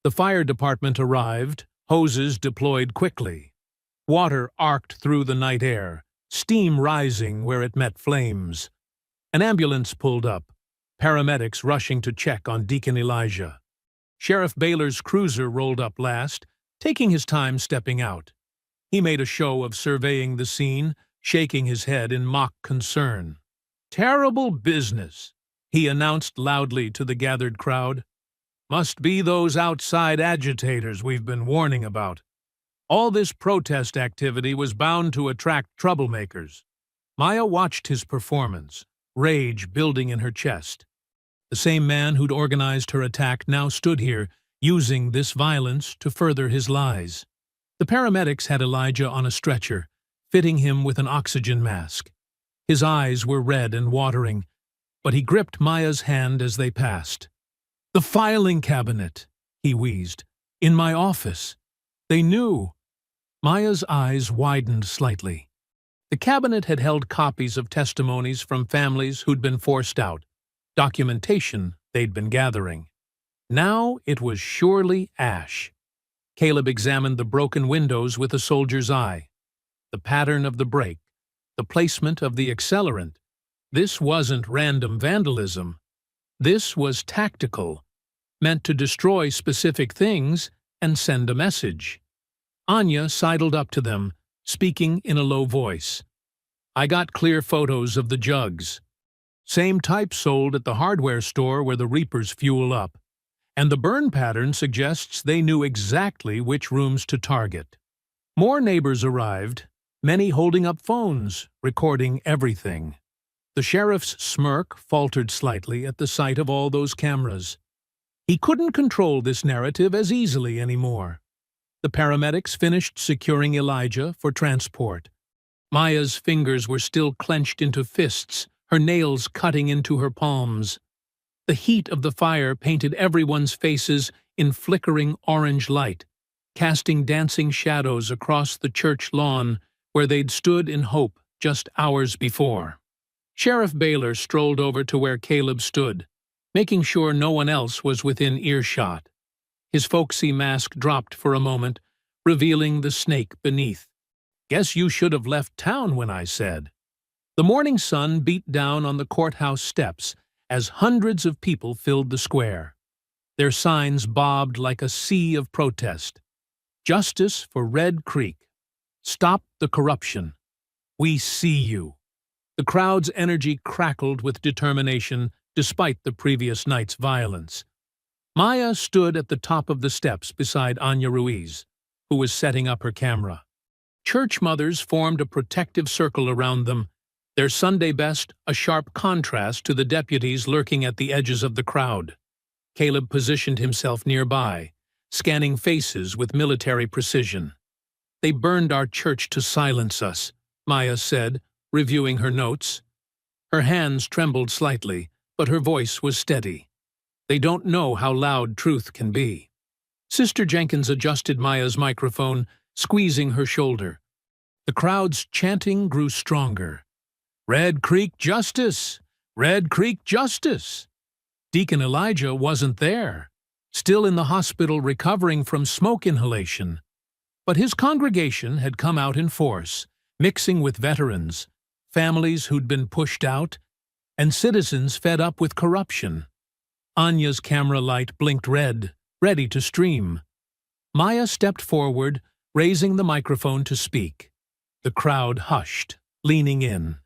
A: The fire department arrived, hoses deployed quickly. Water arced through the night air, steam rising where it met flames. An ambulance pulled up, paramedics rushing to check on Deacon Elijah. Sheriff Baylor's cruiser rolled up last, taking his time stepping out. He made a show of surveying the scene, shaking his head in mock concern. "Terrible business," he announced loudly to the gathered crowd. "Must be those outside agitators we've been warning about. All this protest activity was bound to attract troublemakers." Maya watched his performance, rage building in her chest. The same man who'd organized her attack now stood here, using this violence to further his lies. The paramedics had Elijah on a stretcher, fitting him with an oxygen mask. His eyes were red and watering, but he gripped Maya's hand as they passed. "The filing cabinet," he wheezed. "In my office. They knew." Maya's eyes widened slightly. The cabinet had held copies of testimonies from families who'd been forced out, documentation they'd been gathering. Now it was surely ash. Caleb examined the broken windows with a soldier's eye. The pattern of the break, the placement of the accelerant. This wasn't random vandalism. This was tactical, meant to destroy specific things and send a message. Anya sidled up to them, speaking in a low voice. "I got clear photos of the jugs. Same type sold at the hardware store where the Reapers fuel up. And the burn pattern suggests they knew exactly which rooms to target." More neighbors arrived, many holding up phones, recording everything. The sheriff's smirk faltered slightly at the sight of all those cameras. He couldn't control this narrative as easily anymore. The paramedics finished securing Elijah for transport. Maya's fingers were still clenched into fists, her nails cutting into her palms. The heat of the fire painted everyone's faces in flickering orange light, casting dancing shadows across the church lawn where they'd stood in hope just hours before. Sheriff Baylor strolled over to where Caleb stood, making sure no one else was within earshot. His folksy mask dropped for a moment, revealing the snake beneath. "Guess you should have left town when I said." The morning sun beat down on the courthouse steps as hundreds of people filled the square. Their signs bobbed like a sea of protest. "Justice for Red Creek. Stop the corruption. We see you." The crowd's energy crackled with determination despite the previous night's violence. Maya stood at the top of the steps beside Anya Ruiz, who was setting up her camera. Church mothers formed a protective circle around them, their Sunday best a sharp contrast to the deputies lurking at the edges of the crowd. Caleb positioned himself nearby, scanning faces with military precision. "They burned our church to silence us," Maya said, reviewing her notes. Her hands trembled slightly, but her voice was steady. "They don't know how loud truth can be." Sister Jenkins adjusted Maya's microphone, squeezing her shoulder. The crowd's chanting grew stronger. "Red Creek Justice! Red Creek Justice!" Deacon Elijah wasn't there, still in the hospital recovering from smoke inhalation. But his congregation had come out in force, mixing with veterans, families who'd been pushed out, and citizens fed up with corruption. Anya's camera light blinked red, ready to stream. Maya stepped forward, raising the microphone to speak. The crowd hushed, leaning in.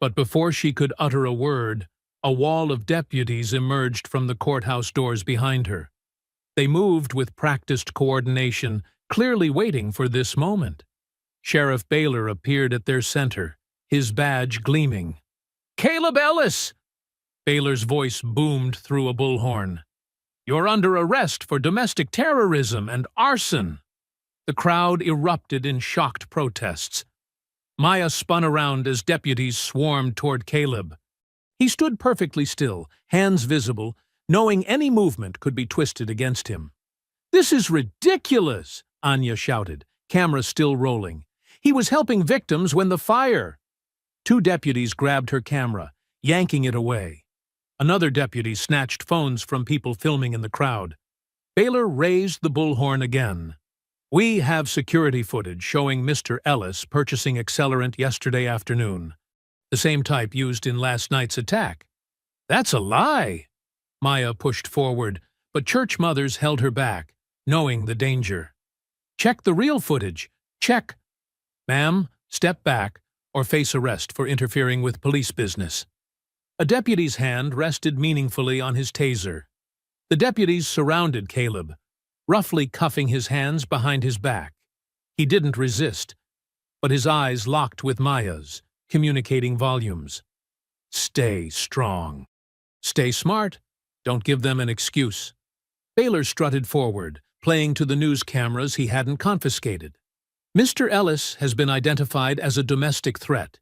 A: But before she could utter a word, a wall of deputies emerged from the courthouse doors behind her. They moved with practiced coordination, clearly waiting for this moment. Sheriff Baylor appeared at their center, his badge gleaming. "Caleb Ellis!" Baylor's voice boomed through a bullhorn. "You're under arrest for domestic terrorism and arson." The crowd erupted in shocked protests. Maya spun around as deputies swarmed toward Caleb. He stood perfectly still, hands visible, knowing any movement could be twisted against him. "This is ridiculous!" Anya shouted, camera still rolling. "He was helping victims when the fire—" Two deputies grabbed her camera, yanking it away. Another deputy snatched phones from people filming in the crowd. Baylor raised the bullhorn again. "We have security footage showing Mr. Ellis purchasing accelerant yesterday afternoon. The same type used in last night's attack." "That's a lie!" Maya pushed forward, but church mothers held her back, knowing the danger. "Check the real footage. Check." "Ma'am, step back or face arrest for interfering with police business." A deputy's hand rested meaningfully on his taser. The deputies surrounded Caleb, roughly cuffing his hands behind his back. He didn't resist, but his eyes locked with Maya's, communicating volumes. "Stay strong. Stay smart. Don't give them an excuse." Baylor strutted forward, playing to the news cameras he hadn't confiscated. "Mr. Ellis has been identified as a domestic threat.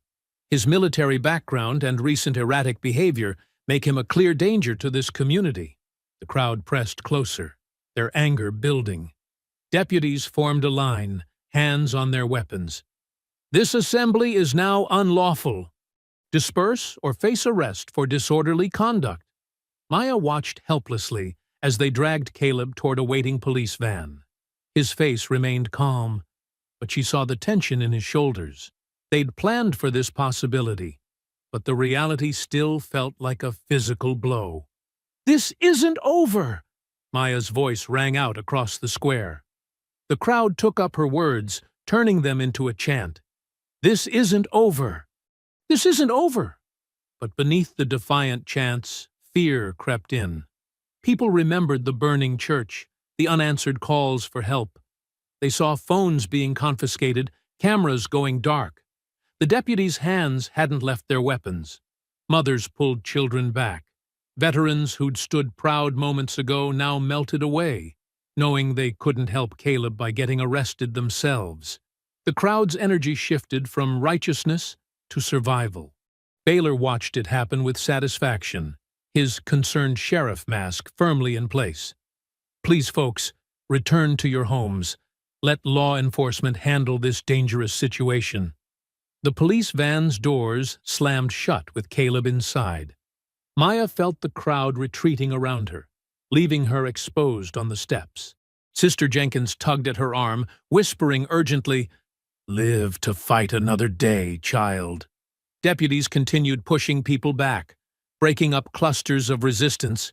A: His military background and recent erratic behavior make him a clear danger to this community." The crowd pressed closer, their anger building. Deputies formed a line, hands on their weapons. "This assembly is now unlawful. Disperse or face arrest for disorderly conduct." Maya watched helplessly as they dragged Caleb toward a waiting police van. His face remained calm, but she saw the tension in his shoulders. They'd planned for this possibility, but the reality still felt like a physical blow. "This isn't over!" Maya's voice rang out across the square. The crowd took up her words, turning them into a chant. "This isn't over! This isn't over!" But beneath the defiant chants, fear crept in. People remembered the burning church, the unanswered calls for help. They saw phones being confiscated, cameras going dark. The deputies' hands hadn't left their weapons. Mothers pulled children back. Veterans who'd stood proud moments ago now melted away, knowing they couldn't help Caleb by getting arrested themselves. The crowd's energy shifted from righteousness to survival. Baylor watched it happen with satisfaction, his concerned sheriff mask firmly in place. "Please, folks, return to your homes. Let law enforcement handle this dangerous situation." The police van's doors slammed shut with Caleb inside. Maya felt the crowd retreating around her, leaving her exposed on the steps. Sister Jenkins tugged at her arm, whispering urgently, "Live to fight another day, child." Deputies continued pushing people back, breaking up clusters of resistance.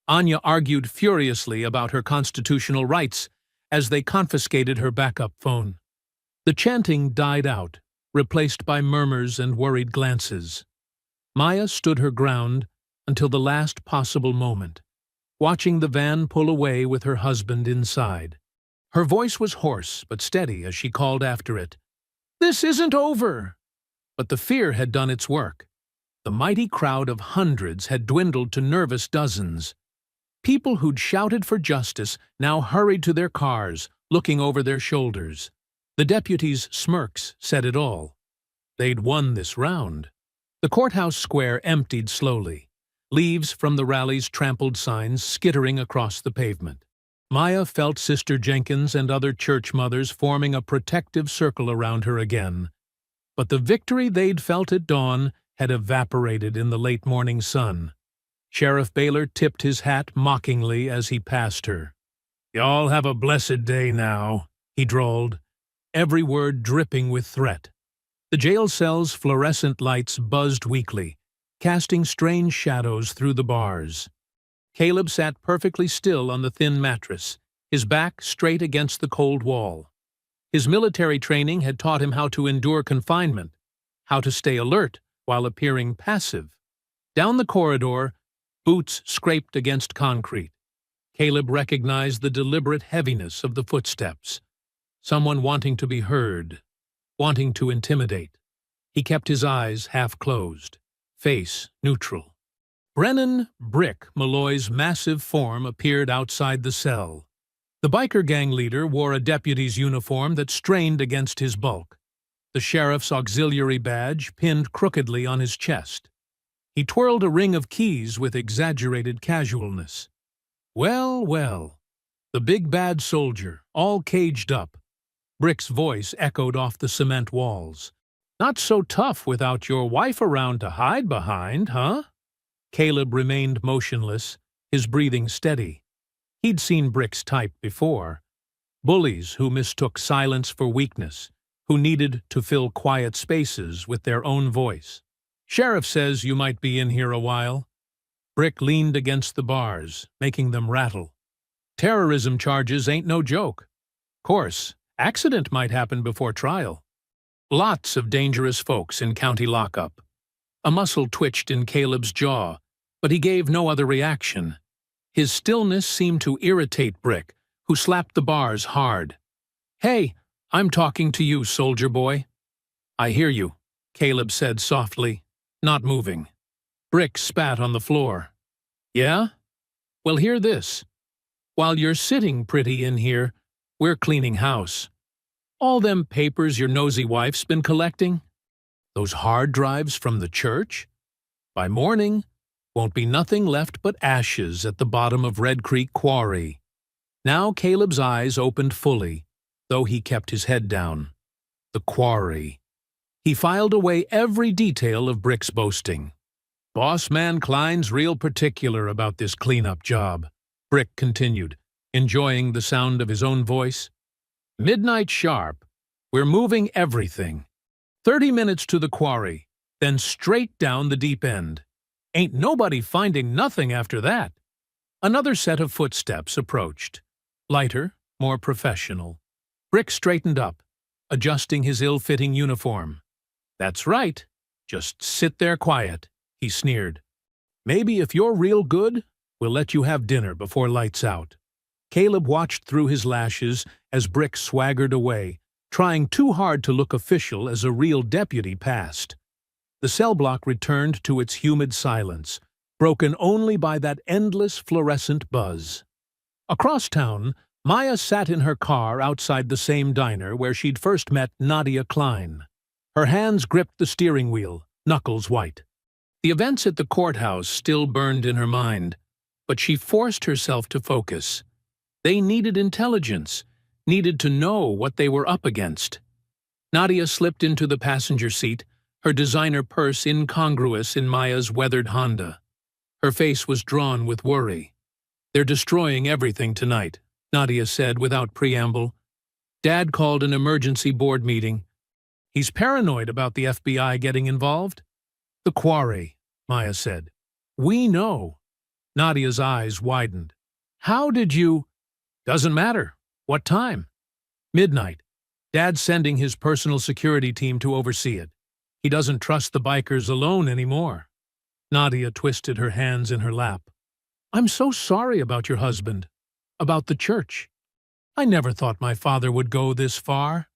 A: Anya argued furiously about her constitutional rights as they confiscated her backup phone. The chanting died out, replaced by murmurs and worried glances. Maya stood her ground until the last possible moment, watching the van pull away with her husband inside. Her voice was hoarse but steady as she called after it, "This isn't over!" But the fear had done its work. The mighty crowd of hundreds had dwindled to nervous dozens. People who'd shouted for justice now hurried to their cars, looking over their shoulders. The deputies' smirks said it all. They'd won this round. The courthouse square emptied slowly, leaves from the rally's trampled signs skittering across the pavement. Maya felt Sister Jenkins and other church mothers forming a protective circle around her again. But the victory they'd felt at dawn had evaporated in the late morning sun. Sheriff Baylor tipped his hat mockingly as he passed her. "Y'all have a blessed day now," he drawled, every word dripping with threat. The jail cell's fluorescent lights buzzed weakly, casting strange shadows through the bars. Caleb sat perfectly still on the thin mattress, his back straight against the cold wall. His military training had taught him how to endure confinement, how to stay alert while appearing passive. Down the corridor, boots scraped against concrete. Caleb recognized the deliberate heaviness of the footsteps. Someone wanting to be heard, wanting to intimidate. He kept his eyes half closed, face neutral. Brennan Brick Malloy's massive form appeared outside the cell. The biker gang leader wore a deputy's uniform that strained against his bulk, the sheriff's auxiliary badge pinned crookedly on his chest. He twirled a ring of keys with exaggerated casualness. Well, well, the big bad soldier, all caged up. Brick's voice echoed off the cement walls. Not so tough without your wife around to hide behind, huh? Caleb remained motionless, his breathing steady. He'd seen Brick's type before. Bullies who mistook silence for weakness, who needed to fill quiet spaces with their own voice. Sheriff says you might be in here a while. Brick leaned against the bars, making them rattle. Terrorism charges ain't no joke. Course, accident might happen before trial. Lots of dangerous folks in county lockup. A muscle twitched in Caleb's jaw, but he gave no other reaction. His stillness seemed to irritate Brick, who slapped the bars hard. Hey, I'm talking to you, soldier boy. I hear you, Caleb said softly, not moving. Brick spat on the floor. Yeah? Well, hear this. While you're sitting pretty in here, we're cleaning house. All them papers your nosy wife's been collecting? Those hard drives from the church? By morning, won't be nothing left but ashes at the bottom of Red Creek Quarry. Now Caleb's eyes opened fully, though he kept his head down. The quarry. He filed away every detail of Brick's boasting. Boss man Klein's real particular about this cleanup job, Brick continued, enjoying the sound of his own voice. Midnight sharp. We're moving everything. 30 minutes to the quarry, then straight down the deep end. Ain't nobody finding nothing after that. Another set of footsteps approached. Lighter, more professional. Brick straightened up, adjusting his ill-fitting uniform. That's right. Just sit there quiet, he sneered. Maybe if you're real good, we'll let you have dinner before lights out. Caleb watched through his lashes as Brick swaggered away, trying too hard to look official as a real deputy passed. The cell block returned to its humid silence, broken only by that endless fluorescent buzz. Across town, Maya sat in her car outside the same diner where she'd first met Nadia Klein. Her hands gripped the steering wheel, knuckles white. The events at the courthouse still burned in her mind, but she forced herself to focus. They needed intelligence, needed to know what they were up against. Nadia slipped into the passenger seat, her designer purse incongruous in Maya's weathered Honda. Her face was drawn with worry. They're destroying everything tonight, Nadia said without preamble. Dad called an emergency board meeting. He's paranoid about the FBI getting involved. The quarry, Maya said. We know. Nadia's eyes widened. How did you... Doesn't matter. What time? Midnight. Dad's sending his personal security team to oversee it. He doesn't trust the bikers alone anymore. Nadia twisted her hands in her lap. I'm so sorry about your husband. About the church. I never thought my father would go this far.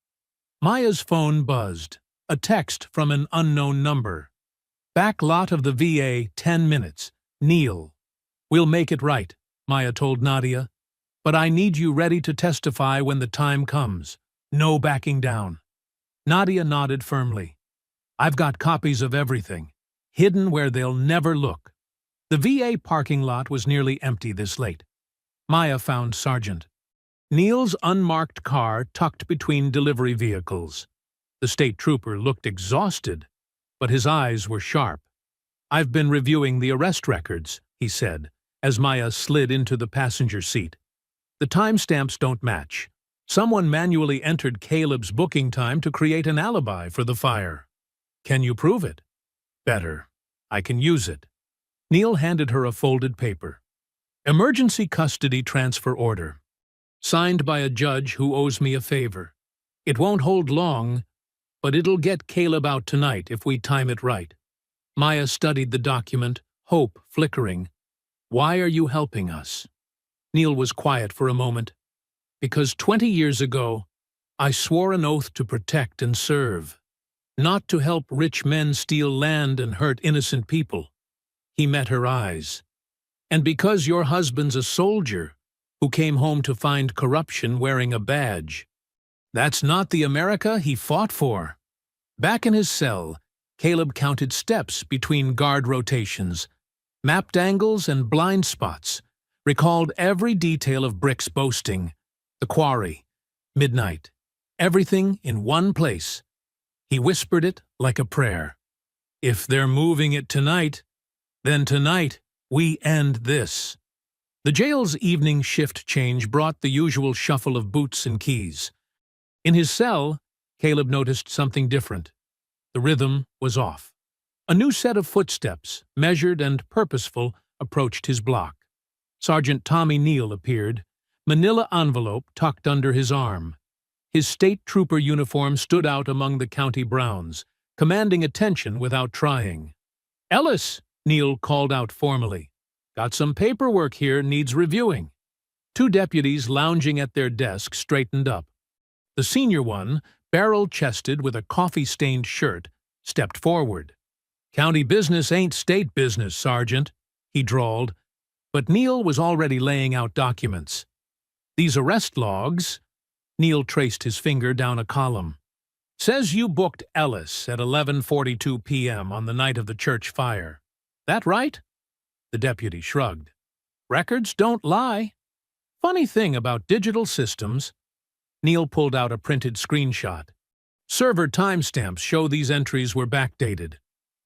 A: Maya's phone buzzed. A text from an unknown number. Back lot of the VA, 10 minutes. Neil. We'll make it right, Maya told Nadia. But I need you ready to testify when the time comes. No backing down. Nadia nodded firmly. I've got copies of everything, hidden where they'll never look. The VA parking lot was nearly empty this late. Maya found Sergeant. Neil's unmarked car tucked between delivery vehicles. The state trooper looked exhausted, but his eyes were sharp. I've been reviewing the arrest records, he said, as Maya slid into the passenger seat. The timestamps don't match. Someone manually entered Caleb's booking time to create an alibi for the fire. Can you prove it? Better. I can use it. Neil handed her a folded paper. Emergency custody transfer order. Signed by a judge who owes me a favor. It won't hold long, but it'll get Caleb out tonight if we time it right. Maya studied the document, hope flickering. Why are you helping us? Neil was quiet for a moment. Because 20 years ago, I swore an oath to protect and serve, not to help rich men steal land and hurt innocent people. He met her eyes. And because your husband's a soldier, who came home to find corruption wearing a badge. That's not the America he fought for. Back in his cell, Caleb counted steps between guard rotations, mapped angles and blind spots, recalled every detail of Brick's boasting, the quarry, midnight, everything in one place. He whispered it like a prayer. If they're moving it tonight, then tonight we end this. The jail's evening shift change brought the usual shuffle of boots and keys. In his cell, Caleb noticed something different. The rhythm was off. A new set of footsteps, measured and purposeful, approached his block. Sergeant Tommy Neal appeared, manila envelope tucked under his arm. His state trooper uniform stood out among the county browns, commanding attention without trying. "Ellis," Neal called out formally. "Got some paperwork here, needs reviewing." Two deputies lounging at their desks straightened up. The senior one, barrel-chested with a coffee-stained shirt, stepped forward. "County business ain't state business, Sergeant," he drawled, but Neal was already laying out documents. "These arrest logs," Neal traced his finger down a column, "says you booked Ellis at 11:42 p.m. on the night of the church fire. That right?" The deputy shrugged. "Records don't lie. Funny thing about digital systems." Neal pulled out a printed screenshot. "Server timestamps show these entries were backdated.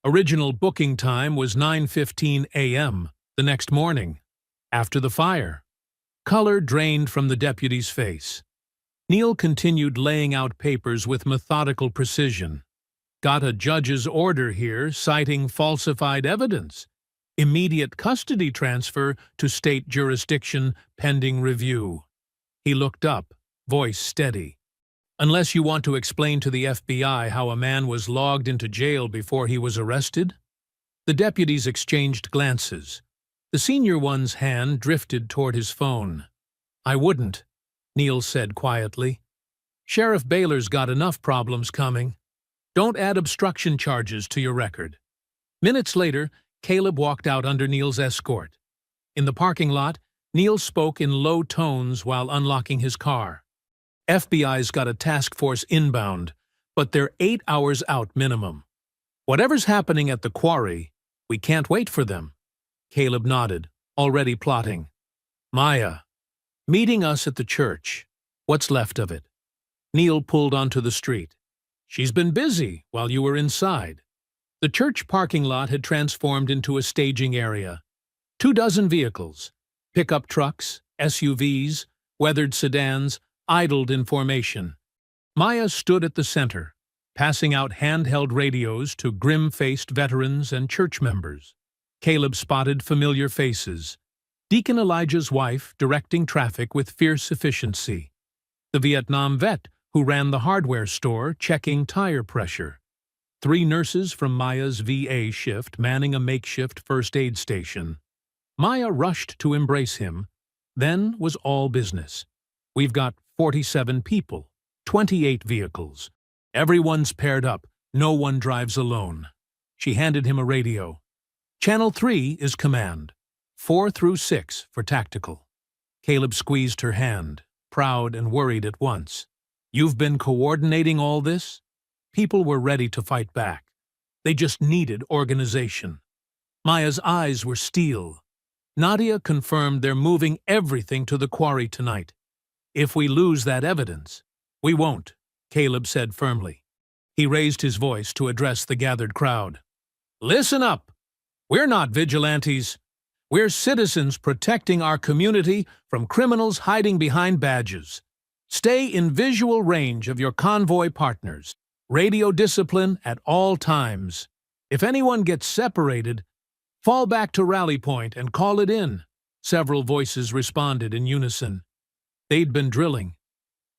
A: Original booking time was 9:15 a.m. the next morning, after the fire." Color drained from the deputy's face. Neal continued laying out papers with methodical precision. "Got a judge's order here citing falsified evidence. Immediate custody transfer to state jurisdiction pending review." He looked up, voice steady. "Unless you want to explain to the FBI how a man was logged into jail before he was arrested?" The deputies exchanged glances. The senior one's hand drifted toward his phone. "I wouldn't," Neal said quietly. "Sheriff Baylor's got enough problems coming. Don't add obstruction charges to your record." Minutes later, Caleb walked out under Neal's escort. In the parking lot, Neal spoke in low tones while unlocking his car. "FBI's got a task force inbound, but they're 8 hours out minimum. Whatever's happening at the quarry, we can't wait for them." Caleb nodded, already plotting. "Maya, meeting us at the church. What's left of it?" Neal pulled onto the street. "She's been busy while you were inside." The church parking lot had transformed into a staging area. 24 vehicles, pickup trucks, SUVs, weathered sedans, idled in formation. Maya stood at the center, passing out handheld radios to grim-faced veterans and church members. Caleb spotted familiar faces. Deacon Elijah's wife directing traffic with fierce efficiency. The Vietnam vet who ran the hardware store checking tire pressure. 3 nurses from Maya's VA shift manning a makeshift first aid station. Maya rushed to embrace him, then was all business. "We've got 47 people, 28 vehicles. Everyone's paired up, no one drives alone." She handed him a radio. "Channel 3 is command, 4 through 6 for tactical." Caleb squeezed her hand, proud and worried at once. "You've been coordinating all this?" People were ready to fight back. They just needed organization. Maya's eyes were steel. "Nadia confirmed they're moving everything to the quarry tonight. If we lose that evidence—" "We won't," Caleb said firmly. He raised his voice to address the gathered crowd. "Listen up! We're not vigilantes. We're citizens protecting our community from criminals hiding behind badges. Stay in visual range of your convoy partners. Radio discipline at all times. If anyone gets separated, fall back to rally point and call it in." Several voices responded in unison. They'd been drilling.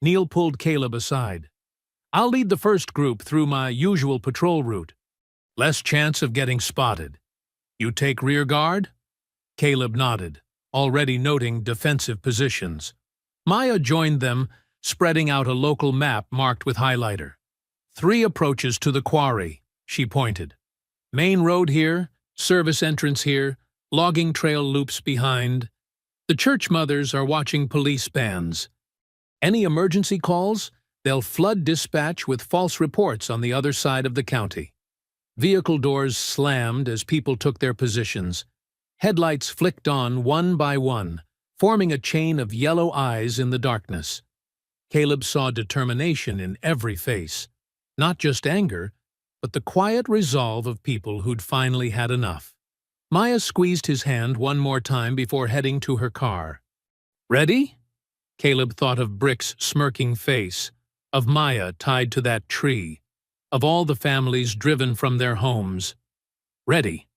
A: Neal pulled Caleb aside. "I'll lead the first group through my usual patrol route. Less chance of getting spotted. You take rear guard?" Caleb nodded, already noting defensive positions. Maya joined them, spreading out a local map marked with highlighter. 3 approaches to the quarry, she pointed. Main road here, service entrance here, logging trail loops behind. The church mothers are watching police bands. Any emergency calls, they'll flood dispatch with false reports on the other side of the county. Vehicle doors slammed as people took their positions. Headlights flicked on one by one, forming a chain of yellow eyes in the darkness. Caleb saw determination in every face. Not just anger, but the quiet resolve of people who'd finally had enough. Maya squeezed his hand one more time before heading to her car. "Ready?" Caleb thought of Brick's smirking face, of Maya tied to that tree, of all the families driven from their homes. "Ready."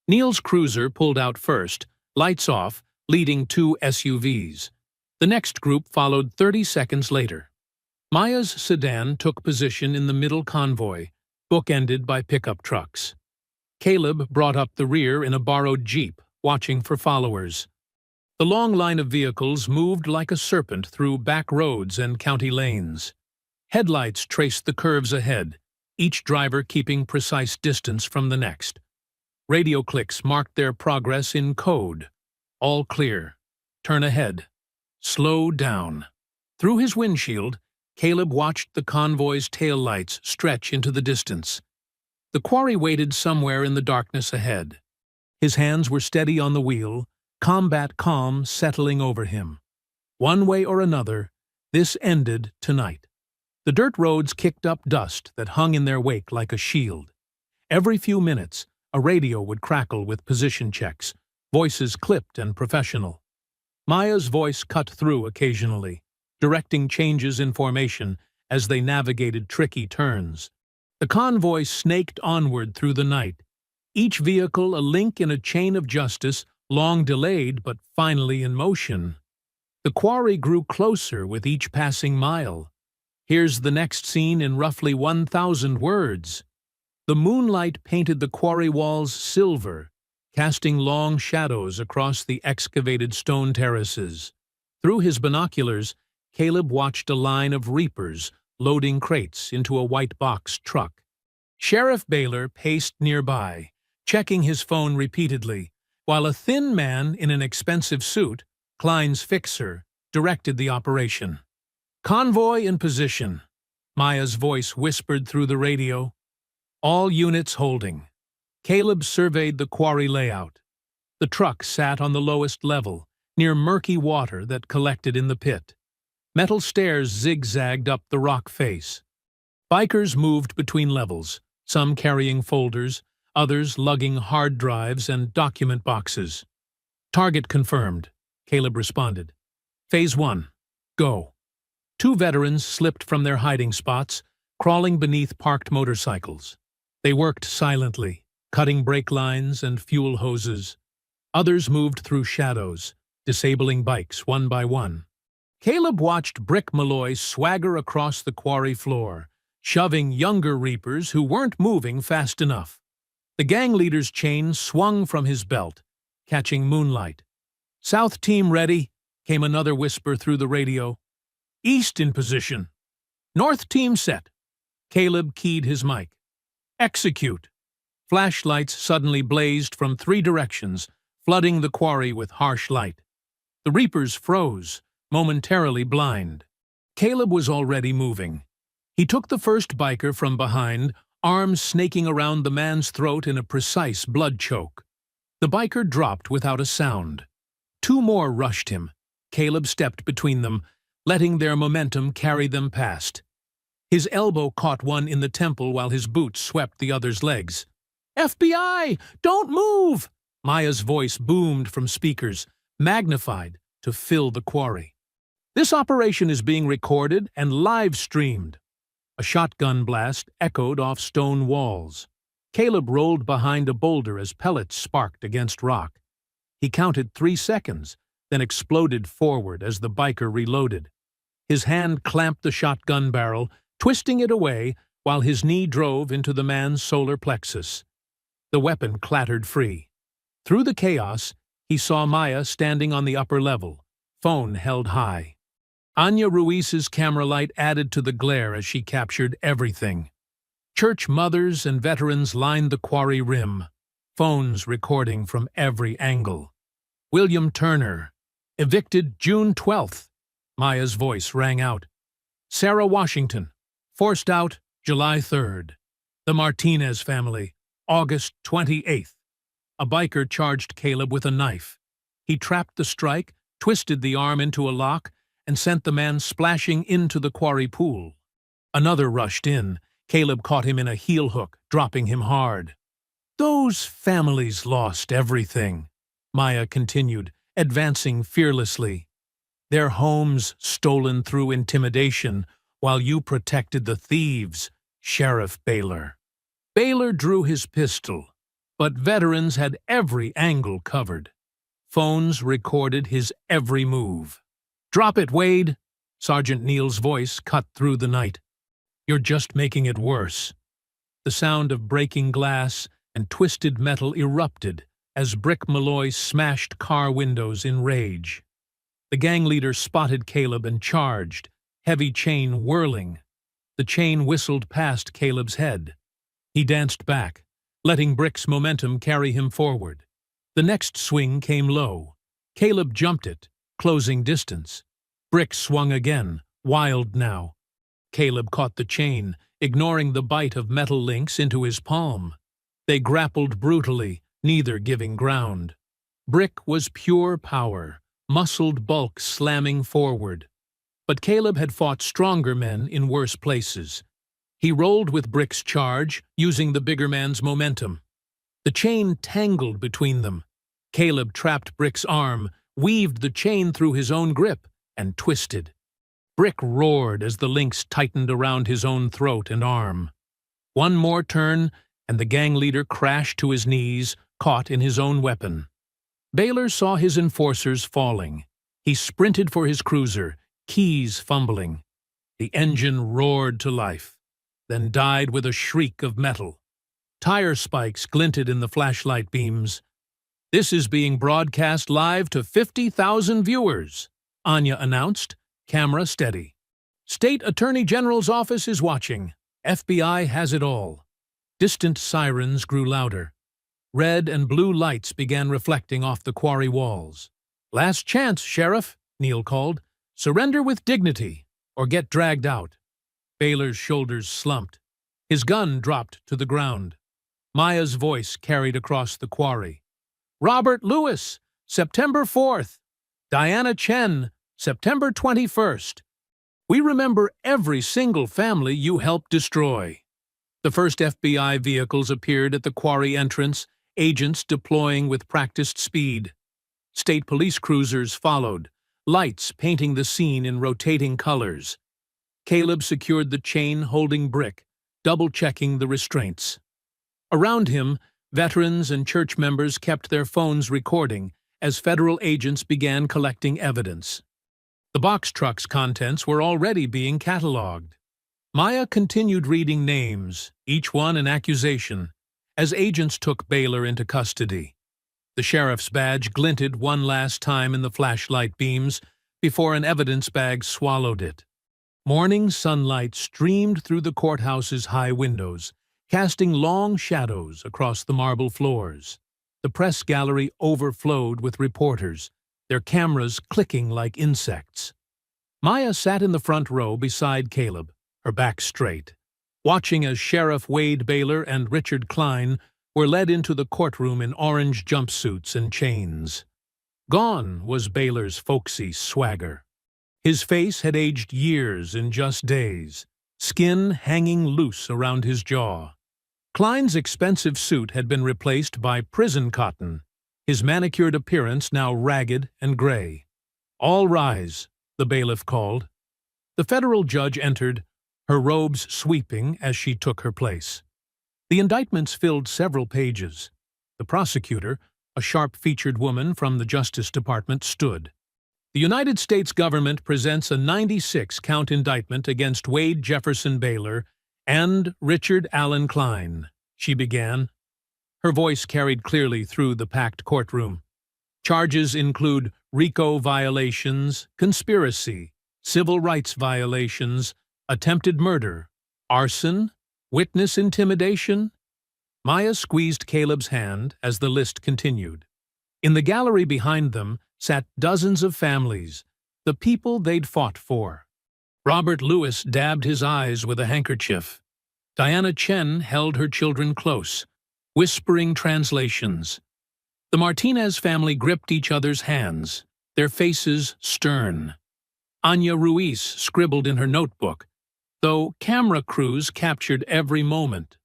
A: Neil's cruiser pulled out first, lights off, leading 2 SUVs. The next group followed 30 seconds later. Maya's sedan took position in the middle convoy, bookended by pickup trucks. Caleb brought up the rear in a borrowed Jeep, watching for followers. The long line of vehicles moved like a serpent through back roads and county lanes. Headlights traced the curves ahead, each driver keeping precise distance from the next. Radio clicks marked their progress in code. All clear. Turn ahead. Slow down. Through his windshield, Caleb watched the convoy's taillights stretch into the distance. The quarry waited somewhere in the darkness ahead. His hands were steady on the wheel, combat calm settling over him. One way or another, this ended tonight. The dirt roads kicked up dust that hung in their wake like a shield. Every few minutes, a radio would crackle with position checks, voices clipped and professional. Maya's voice cut through occasionally, directing changes in formation as they navigated tricky turns. The convoy snaked onward through the night, each vehicle a link in a chain of justice, long delayed but finally in motion. The quarry grew closer with each passing mile. Here's the next scene in roughly 1,000 words. The moonlight painted the quarry walls silver, casting long shadows across the excavated stone terraces. Through his binoculars, Caleb watched a line of reapers loading crates into a white box truck. Sheriff Baylor paced nearby, checking his phone repeatedly, while a thin man in an expensive suit, Klein's fixer, directed the operation. "Convoy in position," Maya's voice whispered through the radio. "All units holding." Caleb surveyed the quarry layout. The truck sat on the lowest level, near murky water that collected in the pit. Metal stairs zigzagged up the rock face. Bikers moved between levels, some carrying folders, others lugging hard drives and document boxes. "Target confirmed," Caleb responded. "Phase 1. Go." 2 veterans slipped from their hiding spots, crawling beneath parked motorcycles. They worked silently, cutting brake lines and fuel hoses. Others moved through shadows, disabling bikes one by one. Caleb watched Brick Malloy swagger across the quarry floor, shoving younger reapers who weren't moving fast enough. The gang leader's chain swung from his belt, catching moonlight. "South team ready," came another whisper through the radio. "East in position." "North team set." Caleb keyed his mic. "Execute." Flashlights suddenly blazed from 3 directions, flooding the quarry with harsh light. The reapers froze, momentarily blind. Caleb was already moving. He took the first biker from behind, arms snaking around the man's throat in a precise blood choke. The biker dropped without a sound. 2 more rushed him. Caleb stepped between them, letting their momentum carry them past. His elbow caught one in the temple while his boot swept the other's legs. "FBI! Don't move!" Maya's voice boomed from speakers, magnified to fill the quarry. "This operation is being recorded and live-streamed." A shotgun blast echoed off stone walls. Caleb rolled behind a boulder as pellets sparked against rock. He counted 3 seconds, then exploded forward as the biker reloaded. His hand clamped the shotgun barrel, twisting it away while his knee drove into the man's solar plexus. The weapon clattered free. Through the chaos, he saw Maya standing on the upper level, phone held high. Anya Ruiz's camera light added to the glare as she captured everything. Church mothers and veterans lined the quarry rim, phones recording from every angle. William Turner, Evicted June 12th. Maya's voice rang out. Sarah Washington. Forced out July 3rd. The Martinez family. August 28th. A biker charged Caleb with a knife. He trapped the strike, twisted the arm into a lock, and sent the man splashing into the quarry pool. Another rushed in. Caleb caught him in a heel hook, dropping him hard. Those families lost everything, Maya continued, advancing fearlessly. Their homes stolen through intimidation, while you protected the thieves, Sheriff Baylor. Baylor drew his pistol, but veterans had every angle covered. Phones recorded his every move. Drop it, Wade! Sergeant Neal's voice cut through the night. You're just making it worse. The sound of breaking glass and twisted metal erupted as Brick Malloy smashed car windows in rage. The gang leader spotted Caleb and charged, heavy chain whirling. The chain whistled past Caleb's head. He danced back, letting Brick's momentum carry him forward. The next swing came low. Caleb jumped it, closing distance. Brick swung again, wild now. Caleb caught the chain, ignoring the bite of metal links into his palm. They grappled brutally, neither giving ground. Brick was pure power, muscled bulk slamming forward. But Caleb had fought stronger men in worse places. He rolled with Brick's charge, using the bigger man's momentum. The chain tangled between them. Caleb trapped Brick's arm, weaved the chain through his own grip, and twisted. Brick roared as the links tightened around his own throat and arm. One more turn, and the gang leader crashed to his knees, caught in his own weapon. Baylor saw his enforcers falling. He sprinted for his cruiser, keys fumbling. The engine roared to life, then died with a shriek of metal. Tire spikes glinted in the flashlight beams. This is being broadcast live to 50,000 viewers, Anya announced, camera steady. State Attorney General's office is watching. FBI has it all. Distant sirens grew louder. Red and blue lights began reflecting off the quarry walls. Last chance, Sheriff, Neal called. Surrender with dignity, or get dragged out. Baylor's shoulders slumped. His gun dropped to the ground. Maya's voice carried across the quarry. Robert Lewis, September 4th. Diana Chen, September 21st. We remember every single family you helped destroy. The first FBI vehicles appeared at the quarry entrance, agents deploying with practiced speed. State police cruisers followed, lights painting the scene in rotating colors. Caleb secured the chain-holding Brick, double-checking the restraints. Around him, veterans and church members kept their phones recording as federal agents began collecting evidence. The box truck's contents were already being catalogued. Maya continued reading names, each one an accusation, as agents took Baylor into custody. The sheriff's badge glinted one last time in the flashlight beams before an evidence bag swallowed it. Morning sunlight streamed through the courthouse's high windows, casting long shadows across the marble floors. The press gallery overflowed with reporters, their cameras clicking like insects. Maya sat in the front row beside Caleb, her back straight, watching as Sheriff Wade Baylor and Richard Klein were led into the courtroom in orange jumpsuits and chains. Gone was Baylor's folksy swagger. His face had aged years in just days, skin hanging loose around his jaw. Klein's expensive suit had been replaced by prison cotton, his manicured appearance now ragged and gray. All rise, the bailiff called. The federal judge entered, her robes sweeping as she took her place. The indictments filled several pages. The prosecutor, a sharp-featured woman from the Justice Department, stood. The United States government presents a 96-count indictment against Wade Jefferson Baylor and Richard Allen Klein, she began. Her voice carried clearly through the packed courtroom. Charges include RICO violations, conspiracy, civil rights violations, attempted murder, arson, witness intimidation. Maya squeezed Caleb's hand as the list continued. In the gallery behind them sat dozens of families, the people they'd fought for. Robert Lewis dabbed his eyes with a handkerchief. Diana Chen held her children close, whispering translations. The Martinez family gripped each other's hands, their faces stern. Anya Ruiz scribbled in her notebook, though camera crews captured every moment.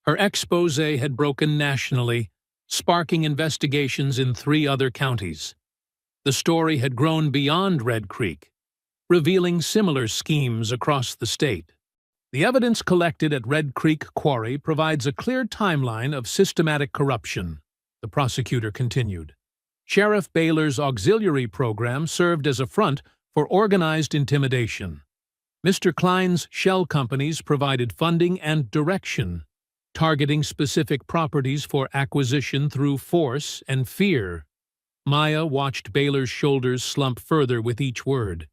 A: Her exposé had broken nationally, sparking investigations in 3 other counties. The story had grown beyond Red Creek, revealing similar schemes across the state. The evidence collected at Red Creek Quarry provides a clear timeline of systematic corruption, the prosecutor continued. Sheriff Baylor's auxiliary program served as a front for organized intimidation. Mr. Klein's shell companies provided funding and direction, targeting specific properties for acquisition through force and fear. Maya watched Baylor's shoulders slump further with each word.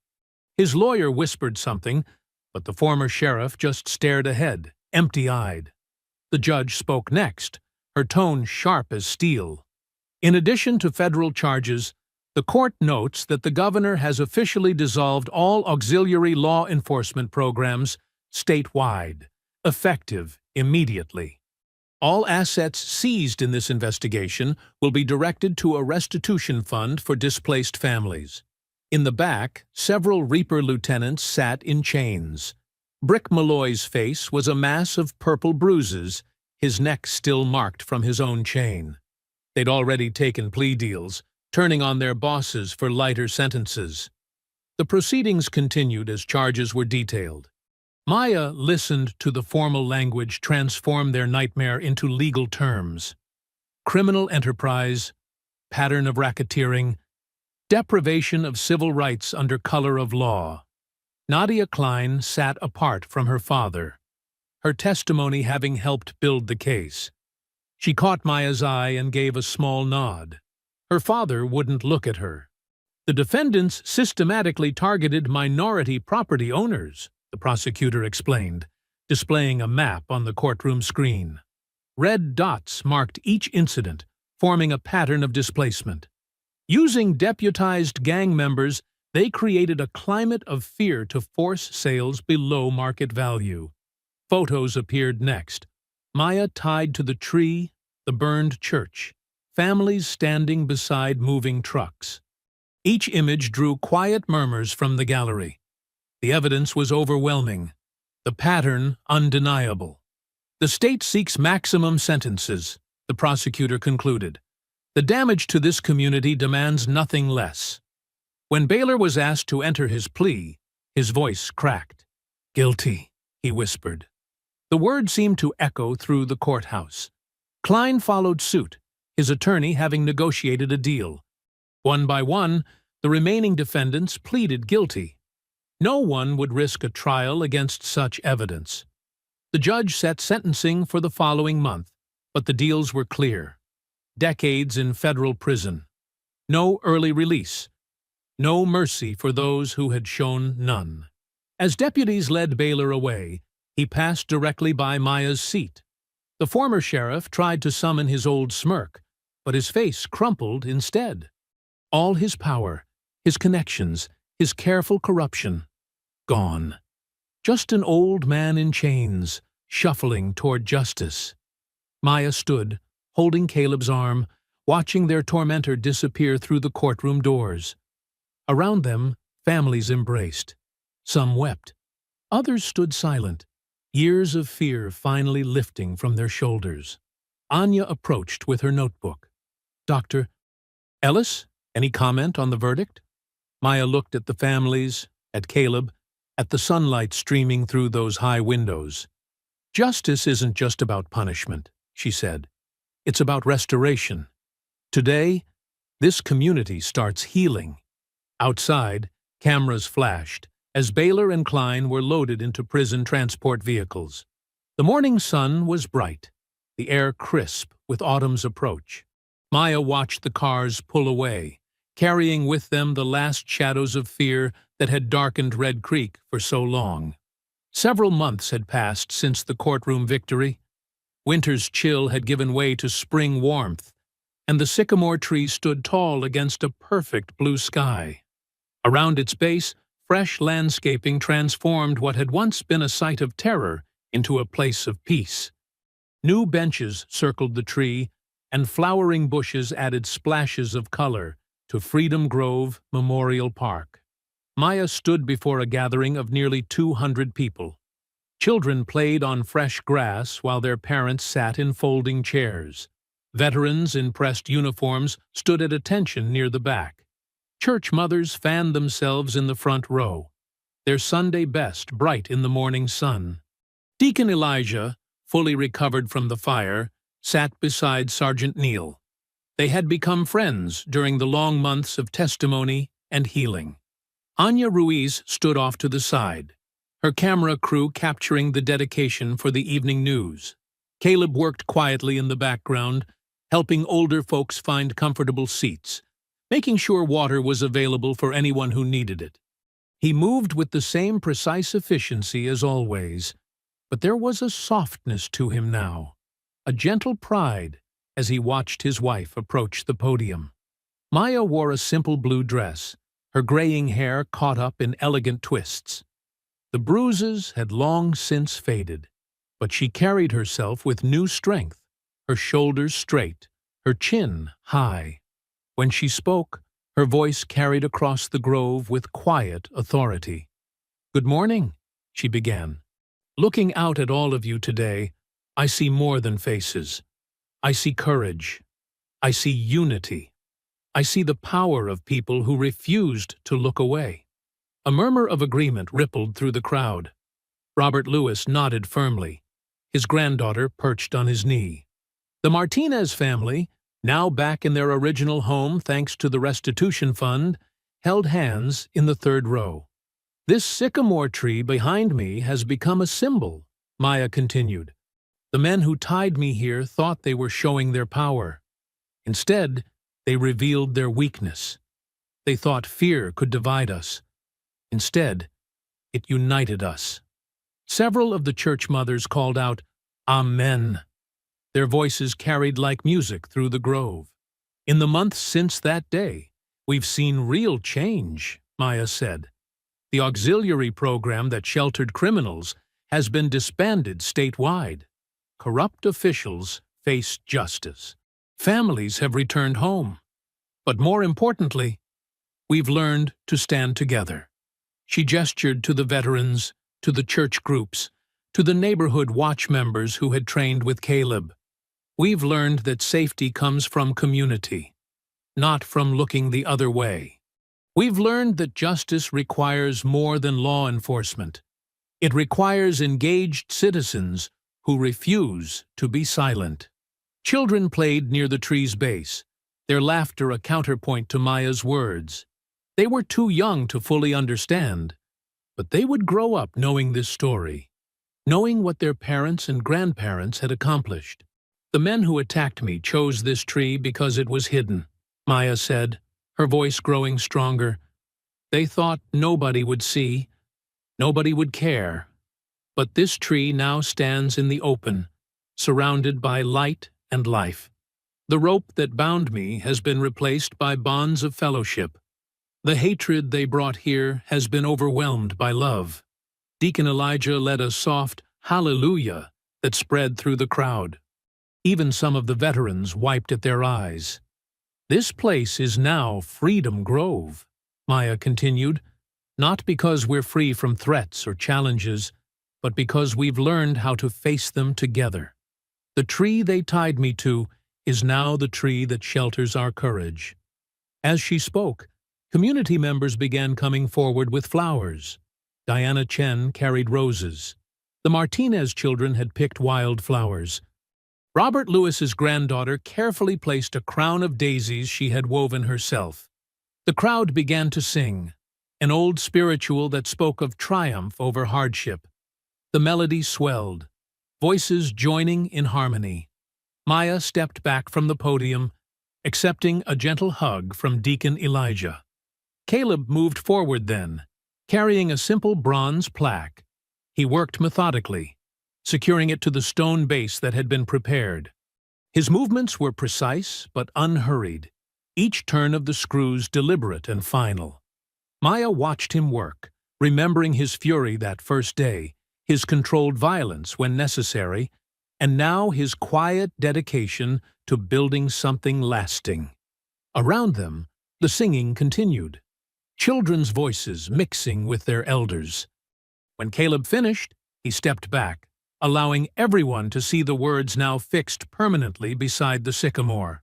A: His lawyer whispered something, but the former sheriff just stared ahead, empty-eyed. The judge spoke next, her tone sharp as steel. In addition to federal charges, the court notes that the governor has officially dissolved all auxiliary law enforcement programs statewide, effective immediately. All assets seized in this investigation will be directed to a restitution fund for displaced families. In the back, several Reaper lieutenants sat in chains. Brick Malloy's face was a mass of purple bruises, his neck still marked from his own chain. They'd already taken plea deals, turning on their bosses for lighter sentences. The proceedings continued as charges were detailed. Maya listened to the formal language transform their nightmare into legal terms. Criminal enterprise, pattern of racketeering, deprivation of civil rights under color of law. Nadia Klein sat apart from her father, her testimony having helped build the case. She caught Maya's eye and gave a small nod. Her father wouldn't look at her. The defendants systematically targeted minority property owners, the prosecutor explained, displaying a map on the courtroom screen. Red dots marked each incident, forming a pattern of displacement. Using deputized gang members, they created a climate of fear to force sales below market value. Photos appeared next. Maya tied to the tree, the burned church, families standing beside moving trucks. Each image drew quiet murmurs from the gallery. The evidence was overwhelming, the pattern undeniable. The state seeks maximum sentences, the prosecutor concluded. The damage to this community demands nothing less. When Baylor was asked to enter his plea, his voice cracked. "Guilty," he whispered. The word seemed to echo through the courthouse. Klein followed suit, his attorney having negotiated a deal. One by one, the remaining defendants pleaded guilty. No one would risk a trial against such evidence. The judge set sentencing for the following month, but the deals were clear. Decades in federal prison. No early release. No mercy for those who had shown none. As deputies led Baylor away, he passed directly by Maya's seat. The former sheriff tried to summon his old smirk, but his face crumpled instead. All his power, his connections, his careful corruption, gone. Just an old man in chains, shuffling toward justice. Maya stood, holding Caleb's arm, watching their tormentor disappear through the courtroom doors. Around them, families embraced. Some wept. Others stood silent, years of fear finally lifting from their shoulders. Anya approached with her notebook. "Dr. Ellis, any comment on the verdict?" Maya looked at the families, at Caleb, at the sunlight streaming through those high windows. "Justice isn't just about punishment," she said. "It's about restoration. Today, this community starts healing." Outside, cameras flashed as Baylor and Klein were loaded into prison transport vehicles. The morning sun was bright, the air crisp with autumn's approach. Maya watched the cars pull away, carrying with them the last shadows of fear that had darkened Red Creek for so long. Several months had passed since the courtroom victory. Winter's chill had given way to spring warmth. and the sycamore tree stood tall against a perfect blue sky. Around its base, fresh landscaping transformed what had once been a site of terror into a place of peace. New benches circled the tree, and flowering bushes added splashes of color to Freedom Grove Memorial Park. Maya stood before a gathering of nearly 200 people. Children played on fresh grass while their parents sat in folding chairs. Veterans in pressed uniforms stood at attention near the back. Church mothers fanned themselves in the front row, their Sunday best bright in the morning sun. Deacon Elijah, fully recovered from the fire, sat beside Sergeant Neal. They had become friends during the long months of testimony and healing. Anya Ruiz stood off to the side, her camera crew capturing the dedication for the evening news. Caleb worked quietly in the background, helping older folks find comfortable seats, making sure water was available for anyone who needed it. He moved with the same precise efficiency as always, but there was a softness to him now, a gentle pride as he watched his wife approach the podium. Maya wore a simple blue dress, her graying hair caught up in elegant twists. The bruises had long since faded, but she carried herself with new strength, her shoulders straight, her chin high. When she spoke, her voice carried across the grove with quiet authority. "Good morning," she began. "Looking out at all of you today, I see more than faces. I see courage. I see unity. I see the power of people who refused to look away." A murmur of agreement rippled through the crowd. Robert Lewis nodded firmly, his granddaughter perched on his knee. The Martinez family, now back in their original home thanks to the restitution fund, held hands in the third row. "This sycamore tree behind me has become a symbol," Maya continued. "The men who tied me here thought they were showing their power. Instead, they revealed their weakness. They thought fear could divide us. Instead, it united us." Several of the church mothers called out, "Amen." Their voices carried like music through the grove. "In the months since that day, we've seen real change," Maya said. "The auxiliary program that sheltered criminals has been disbanded statewide. Corrupt officials face justice. Families have returned home. But more importantly, we've learned to stand together." She gestured to the veterans, to the church groups, to the neighborhood watch members who had trained with Caleb. "We've learned that safety comes from community, not from looking the other way. We've learned that justice requires more than law enforcement. It requires engaged citizens who refuse to be silent." Children played near the tree's base, their laughter a counterpoint to Maya's words. They were too young to fully understand, but they would grow up knowing this story, knowing what their parents and grandparents had accomplished. "The men who attacked me chose this tree because it was hidden," Maya said, her voice growing stronger. "They thought nobody would see, nobody would care. But this tree now stands in the open, surrounded by light and life. The rope that bound me has been replaced by bonds of fellowship. The hatred they brought here has been overwhelmed by love." Deacon Elijah led a soft hallelujah that spread through the crowd. Even some of the veterans wiped at their eyes. "This place is now Freedom Grove," Maya continued, "not because we're free from threats or challenges, but because we've learned how to face them together. The tree they tied me to is now the tree that shelters our courage." As she spoke, community members began coming forward with flowers. Diana Chen carried roses. The Martinez children had picked wildflowers. Robert Lewis's granddaughter carefully placed a crown of daisies she had woven herself. The crowd began to sing, an old spiritual that spoke of triumph over hardship. The melody swelled, voices joining in harmony. Maya stepped back from the podium, accepting a gentle hug from Deacon Elijah. Caleb moved forward then, carrying a simple bronze plaque. He worked methodically, securing it to the stone base that had been prepared. His movements were precise but unhurried, each turn of the screws deliberate and final. Maya watched him work, remembering his fury that first day, his controlled violence when necessary, and now his quiet dedication to building something lasting. Around them, the singing continued, children's voices mixing with their elders. When Caleb finished, he stepped back, allowing everyone to see the words now fixed permanently beside the sycamore.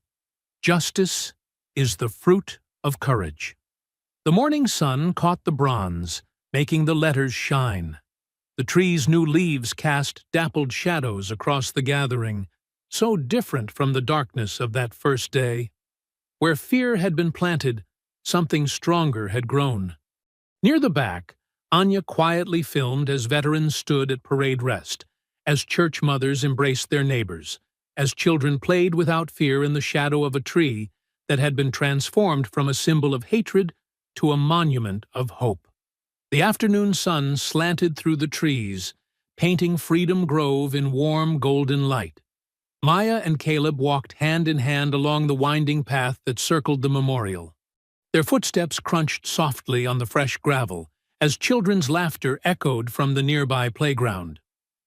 A: Justice is the fruit of courage. The morning sun caught the bronze, making the letters shine. The tree's new leaves cast dappled shadows across the gathering, so different from the darkness of that first day. Where fear had been planted, something stronger had grown. Near the back, Anya quietly filmed as veterans stood at parade rest, as church mothers embraced their neighbors, as children played without fear in the shadow of a tree that had been transformed from a symbol of hatred to a monument of hope. The afternoon sun slanted through the trees, painting Freedom Grove in warm golden light. Maya and Caleb walked hand in hand along the winding path that circled the memorial. Their footsteps crunched softly on the fresh gravel as children's laughter echoed from the nearby playground.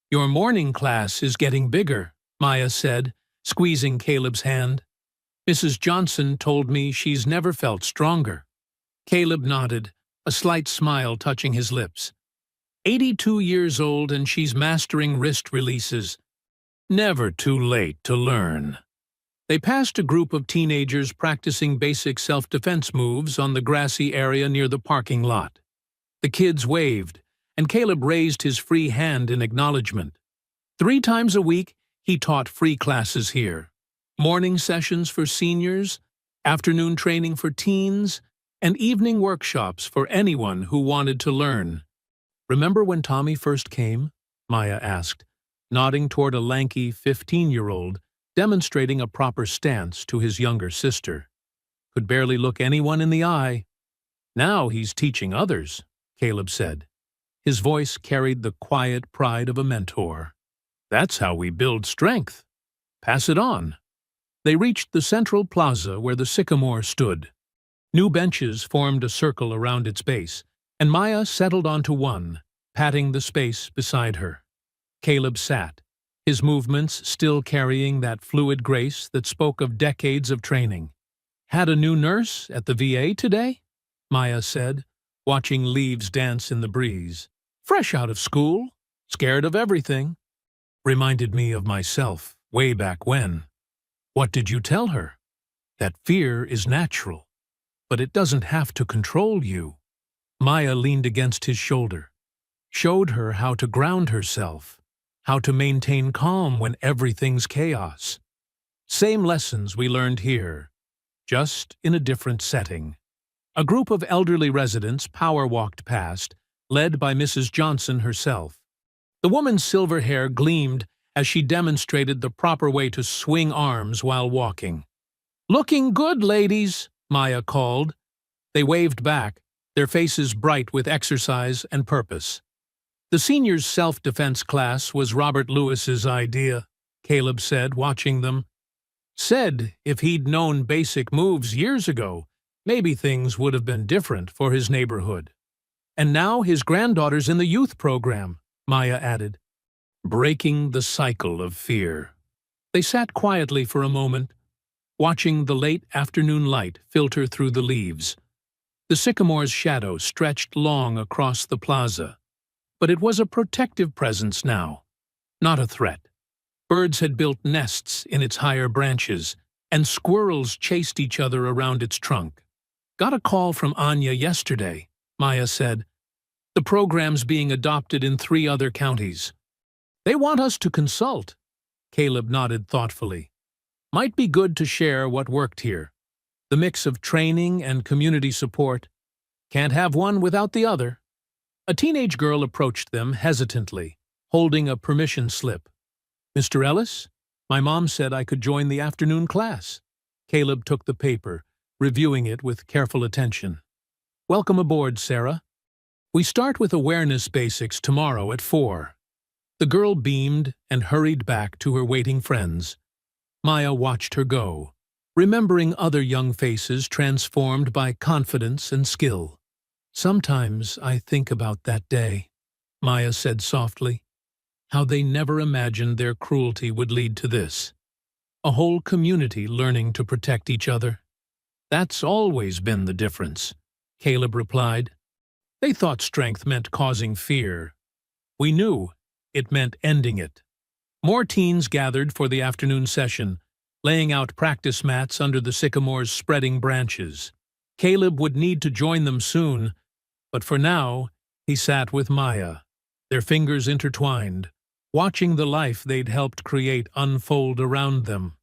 A: "Your morning class is getting bigger," Maya said, squeezing Caleb's hand. "Mrs. Johnson told me she's never felt stronger." Caleb nodded, a slight smile touching his lips. 82 years old and she's mastering wrist releases. Never too late to learn. They passed a group of teenagers practicing basic self-defense moves on the grassy area near the parking lot. The kids waved, and Caleb raised his free hand in acknowledgement. 3 times a week, he taught free classes here. Morning sessions for seniors, afternoon training for teens, and evening workshops for anyone who wanted to learn. "Remember when Tommy first came?" Maya asked, nodding toward a lanky 15-year-old, demonstrating a proper stance to his younger sister. "Could barely look anyone in the eye." "Now he's teaching others," Caleb said. His voice carried the quiet pride of a mentor. "That's how we build strength. Pass it on." They reached the central plaza where the sycamore stood. New benches formed a circle around its base, and Maya settled onto one, patting the space beside her. Caleb sat, his movements still carrying that fluid grace that spoke of decades of training. "Had a new nurse at the VA today?" Maya said, watching leaves dance in the breeze. "Fresh out of school, scared of everything." "Reminded me of myself, way back when." "What did you tell her?" "That fear is natural, but it doesn't have to control you." Maya leaned against his shoulder, showed her how to ground herself, how to maintain calm when everything's chaos. Same lessons we learned here, just in a different setting. A group of elderly residents power-walked past, led by Mrs. Johnson herself. The woman's silver hair gleamed as she demonstrated the proper way to swing arms while walking. "Looking good, ladies," Maya called. They waved back, their faces bright with exercise and purpose. "The seniors' self-defense class was Robert Lewis's idea," Caleb said, watching them. "Said if he'd known basic moves years ago, maybe things would have been different for his neighborhood. And now his granddaughter's in the youth program," Maya added. "Breaking the cycle of fear." They sat quietly for a moment, watching the late afternoon light filter through the leaves. The sycamore's shadow stretched long across the plaza, but it was a protective presence now, not a threat. Birds had built nests in its higher branches, and squirrels chased each other around its trunk. "Got a call from Anya yesterday," Maya said. "The program's being adopted in 3 other counties." "They want us to consult," Caleb nodded thoughtfully. "Might be good to share what worked here. The mix of training and community support. Can't have one without the other." A teenage girl approached them hesitantly, holding a permission slip. "Mr. Ellis, my mom said I could join the afternoon class." Caleb took the paper, reviewing it with careful attention. "Welcome aboard, Sarah. We start with awareness basics tomorrow at 4. The girl beamed and hurried back to her waiting friends. Maya watched her go, remembering other young faces transformed by confidence and skill. "Sometimes I think about that day," Maya said softly, "how they never imagined their cruelty would lead to this. A whole community learning to protect each other." "That's always been the difference," Caleb replied. "They thought strength meant causing fear. We knew it meant ending it." More teens gathered for the afternoon session, laying out practice mats under the sycamore's spreading branches. Caleb would need to join them soon, but for now, he sat with Maya, their fingers intertwined, watching the life they'd helped create unfold around them.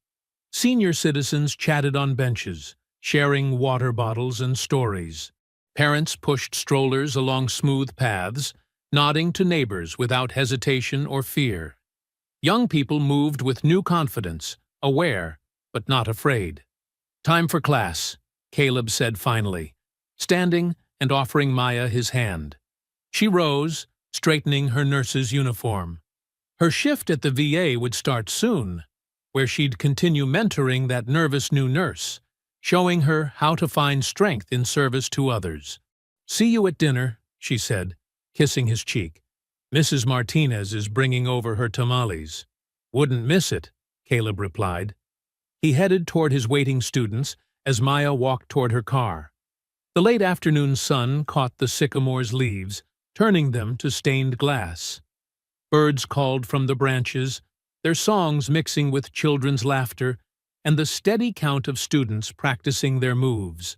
A: Senior citizens chatted on benches, sharing water bottles and stories. Parents pushed strollers along smooth paths, nodding to neighbors without hesitation or fear. Young people moved with new confidence, aware, but not afraid. "Time for class," Caleb said finally, standing and offering Maya his hand. She rose, straightening her nurse's uniform. Her shift at the VA would start soon, where she'd continue mentoring that nervous new nurse, showing her how to find strength in service to others. "See you at dinner," she said, kissing his cheek. "Mrs. Martinez is bringing over her tamales." "Wouldn't miss it," Caleb replied. He headed toward his waiting students as Maya walked toward her car. The late afternoon sun caught the sycamore's leaves, turning them to stained glass. Birds called from the branches, their songs mixing with children's laughter and the steady count of students practicing their moves.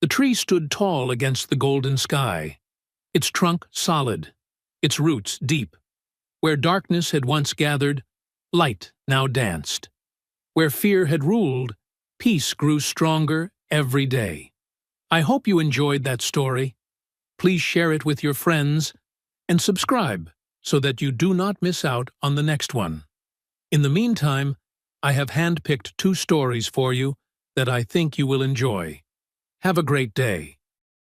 A: The tree stood tall against the golden sky, its trunk solid, its roots deep. Where darkness had once gathered, light now danced. Where fear had ruled, peace grew stronger every day. I hope you enjoyed that story. Please share it with your friends and subscribe so that you do not miss out on the next one. In the meantime, I have handpicked 2 stories for you that I think you will enjoy. Have a great day.